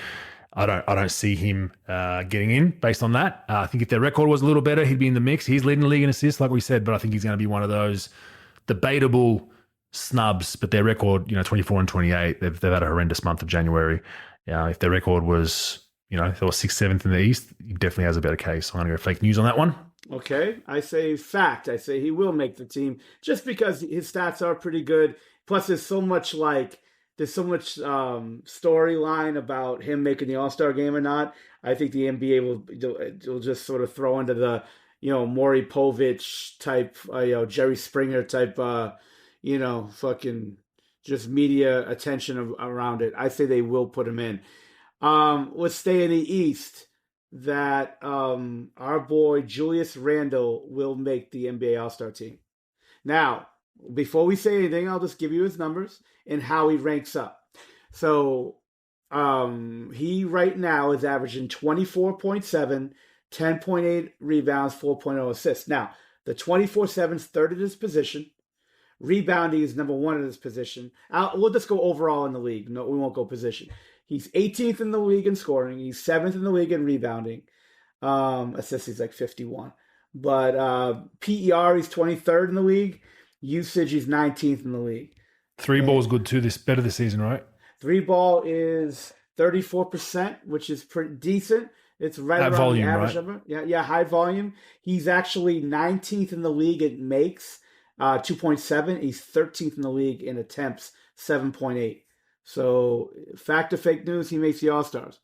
D: I don't see him getting in based on that. I think if their record was a little better, he'd be in the mix. He's leading the league in assists, like we said, but I think he's going to be one of those debatable snubs. But their record, 24 and 28, they've had a horrendous month of January. If their record was, if they were 6th, 7th in the East, he definitely has a better case. So I'm going to go fake news on that one. Okay.
E: I say fact. I say he will make the team just because his stats are pretty good. Plus, there's so much storyline about him making the All-Star game or not. I think the NBA will just sort of throw into the, Maury Povich type, Jerry Springer type, fucking just media attention around it. I say they will put him in. Let's stay in the East. That our boy Julius Randle will make the NBA All-Star team. Now, before we say anything, I'll just give you his numbers and how he ranks up. So he right now is averaging 24.7, 10.8 rebounds, 4.0 assists. Now, the 24/7 is third at his position. Rebounding is number 1 at his position. We'll just go overall in the league. No, we won't go position. He's 18th in the league in scoring. He's 7th in the league in rebounding. Assists, he's like 51. But PER, he's 23rd in the league. Usage, he's 19th in the league.
D: Three ball's good too. Better this season, right?
E: 3-ball is 34%, which is pretty decent. It's right around
D: volume,
E: the average
D: right?
E: number. Yeah, high volume. He's actually 19th in the league in makes, 2.7. He's 13th in the league in attempts, 7.8. So, fact or fake news, he makes the All-Stars.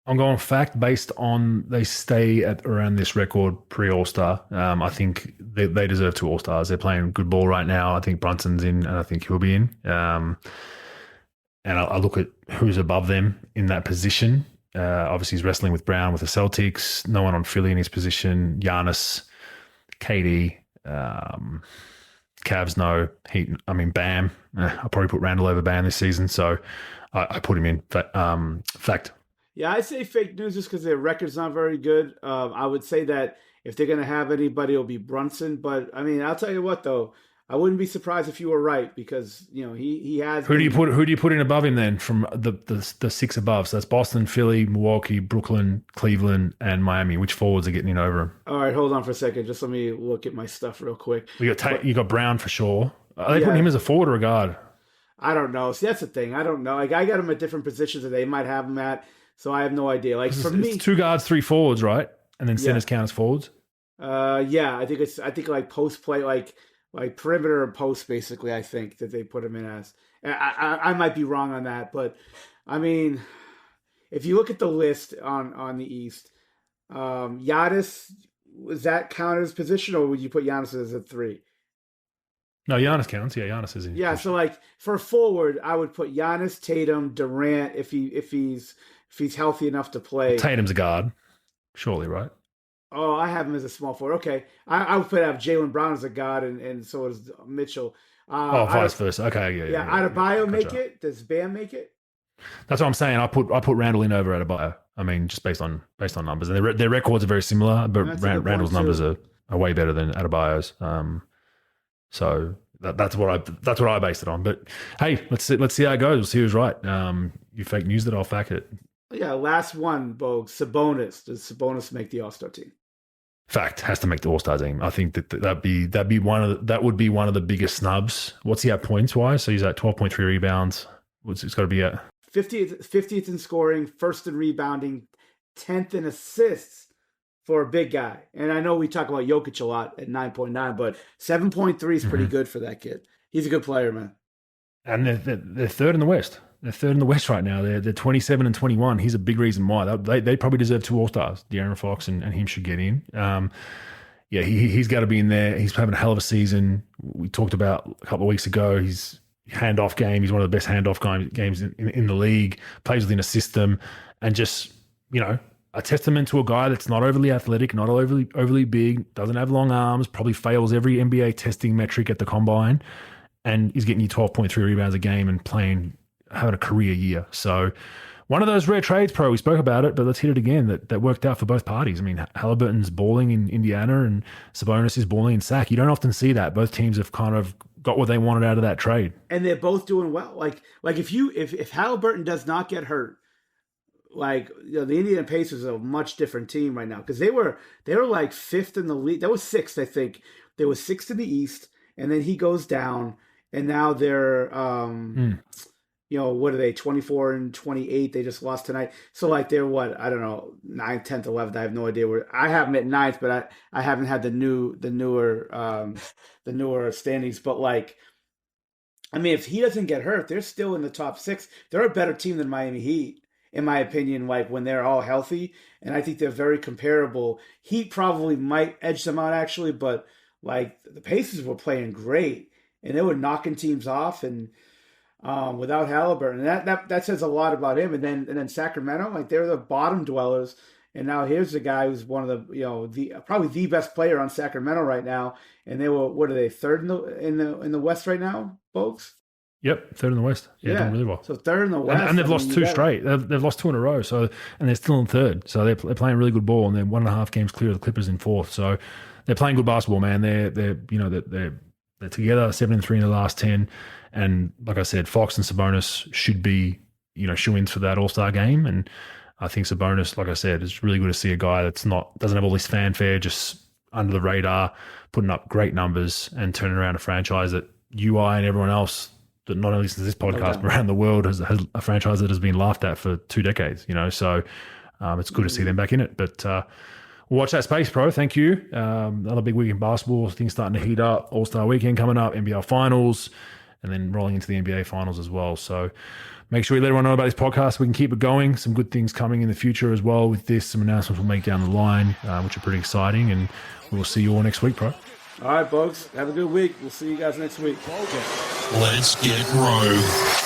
D: I'm going fact based on they stay at around this record pre-All-Star. I think they deserve 2 All-Stars. They're playing good ball right now. I think Brunson's in, and I think he'll be in. And I look at who's above them in that position. Obviously, he's wrestling with Brown with the Celtics. No one on Philly in his position. Giannis, KD, Cavs, no. Heat, Bam. I'll probably put Randall over Bam this season, so I put him in. Fact.
E: Yeah, I say fake news just because their record's not very good. I would say that if they're going to have anybody, it'll be Brunson. But, I'll tell you what, though. I wouldn't be surprised if you were right because, he has...
D: Who do you put in above him then from the 6 above? So that's Boston, Philly, Milwaukee, Brooklyn, Cleveland, and Miami. Which forwards are getting in over him?
E: All right, hold on for a second. Just let me look at my stuff real quick.
D: You got Brown for sure. Are they putting him as a forward or a guard?
E: I don't know. See, that's the thing. I don't know. I got him at different positions that they might have him at. So I have no idea. Like for me,
D: it's 2 guards, 3 forwards, right? And then centers count as forwards.
E: Yeah, I think like post play, like perimeter and post, basically. I think that they put him in as. I might be wrong on that, but if you look at the list on the East, Giannis, does that count as position, or would you put Giannis as a 3?
D: No, Giannis counts. Yeah, Giannis is in.
E: Yeah, so like for forward, I would put Giannis, Tatum, Durant if he's healthy enough to play.
D: Tatum's a guard, surely, right?
E: Oh, I have him as a small forward. Okay, I would have Jaylen Brown as a guard, and so is Mitchell.
D: Vice versa. Okay, yeah.
E: Adebayo make
D: Gotcha.
E: it? Does Bam make it?
D: That's what I'm saying. I put Randall in over Adebayo. I mean, just based on numbers, and their records are very similar, but Randall's numbers are way better than Adebayo's. So that's what I based it on. But hey, let's see how it goes. We'll see who's right. You fake news that I'll fact it.
E: Yeah, last one, Bogues. Sabonis. Does Sabonis make the All-Star team?
D: Fact, has to make the All-Star team. I think that would be one of the biggest snubs. What's he at points wise? So he's at 12.3 rebounds. It's got to be at
E: 50th in scoring, first in rebounding, 10th in assists for a big guy. And I know we talk about Jokic a lot at 9.9, but 7.3 is pretty good for that kid. He's a good player, man.
D: And they're third in the West. They're third in the West right now. They're 27 and 21. He's a big reason why. They probably deserve 2 All-Stars. De'Aaron Fox and him should get in. He's got to be in there. He's having a hell of a season. We talked about a couple of weeks ago, his handoff game. He's one of the best handoff games in the league. Plays within a system. And just, a testament to a guy that's not overly athletic, not overly big, doesn't have long arms, probably fails every NBA testing metric at the combine, and he's getting you 12.3 rebounds a game and having a career year. So one of those rare trades, Pro, we spoke about it, but let's hit it again, that worked out for both parties. I mean, Halliburton's balling in Indiana and Sabonis is balling in Sac. You don't often see that. Both teams have kind of got what they wanted out of that trade. And
E: they're both doing well. Like if Halliburton does not get hurt, the Indiana Pacers are a much different team right now, because they were like 5th in the league. That was 6th, I think. They were 6th in the East, and then he goes down, and now they're what are they, 24 and 28? They just lost tonight. So they're what, I don't know, 9th, 10th, 11th. I have no idea where. I have them at 9th, but I haven't had the newer standings. But if he doesn't get hurt, they're still in the top 6. They're a better team than Miami Heat, in my opinion, when they're all healthy. And I think they're very comparable. Heat probably might edge them out, actually, but the Pacers were playing great, and they were knocking teams off, and without Halliburton. And that says a lot about him. And then Sacramento, they're the bottom dwellers. And now here's the guy who's one of the probably the best player on Sacramento right now. And they were, what are they, 3rd in the West right now, folks?
D: Yep, 3rd in the West. Yeah, doing really well.
E: So 3rd in the West,
D: and they've lost 2 straight. They've lost 2 in a row. So, and they're still in 3rd. So they're playing really good ball, and they're 1.5 games clear of the Clippers in 4th. So they're playing good basketball, man. They're together 7-3 in the last 10. And like I said, Fox and Sabonis should be shoo-ins for that All-Star game. And I think Sabonis, like I said, it's really good to see a guy doesn't have all this fanfare, just under the radar, putting up great numbers and turning around a franchise that UI and everyone else that not only listens to this podcast, but around the world has a franchise that has been laughed at for 2 decades, So it's good to see them back in it. But watch that space, Pro. Thank you. Another big week in basketball. Things starting to heat up. All-Star weekend coming up, NBL Finals, and then rolling into the NBA Finals as well. So make sure you let everyone know about this podcast. We can keep it going. Some good things coming in the future as well with this. Some announcements we'll make down the line, which are pretty exciting. And we'll see you all next week, Pro.
E: All right, folks. Have a good week. We'll see you guys next week.
A: Let's get Rogue.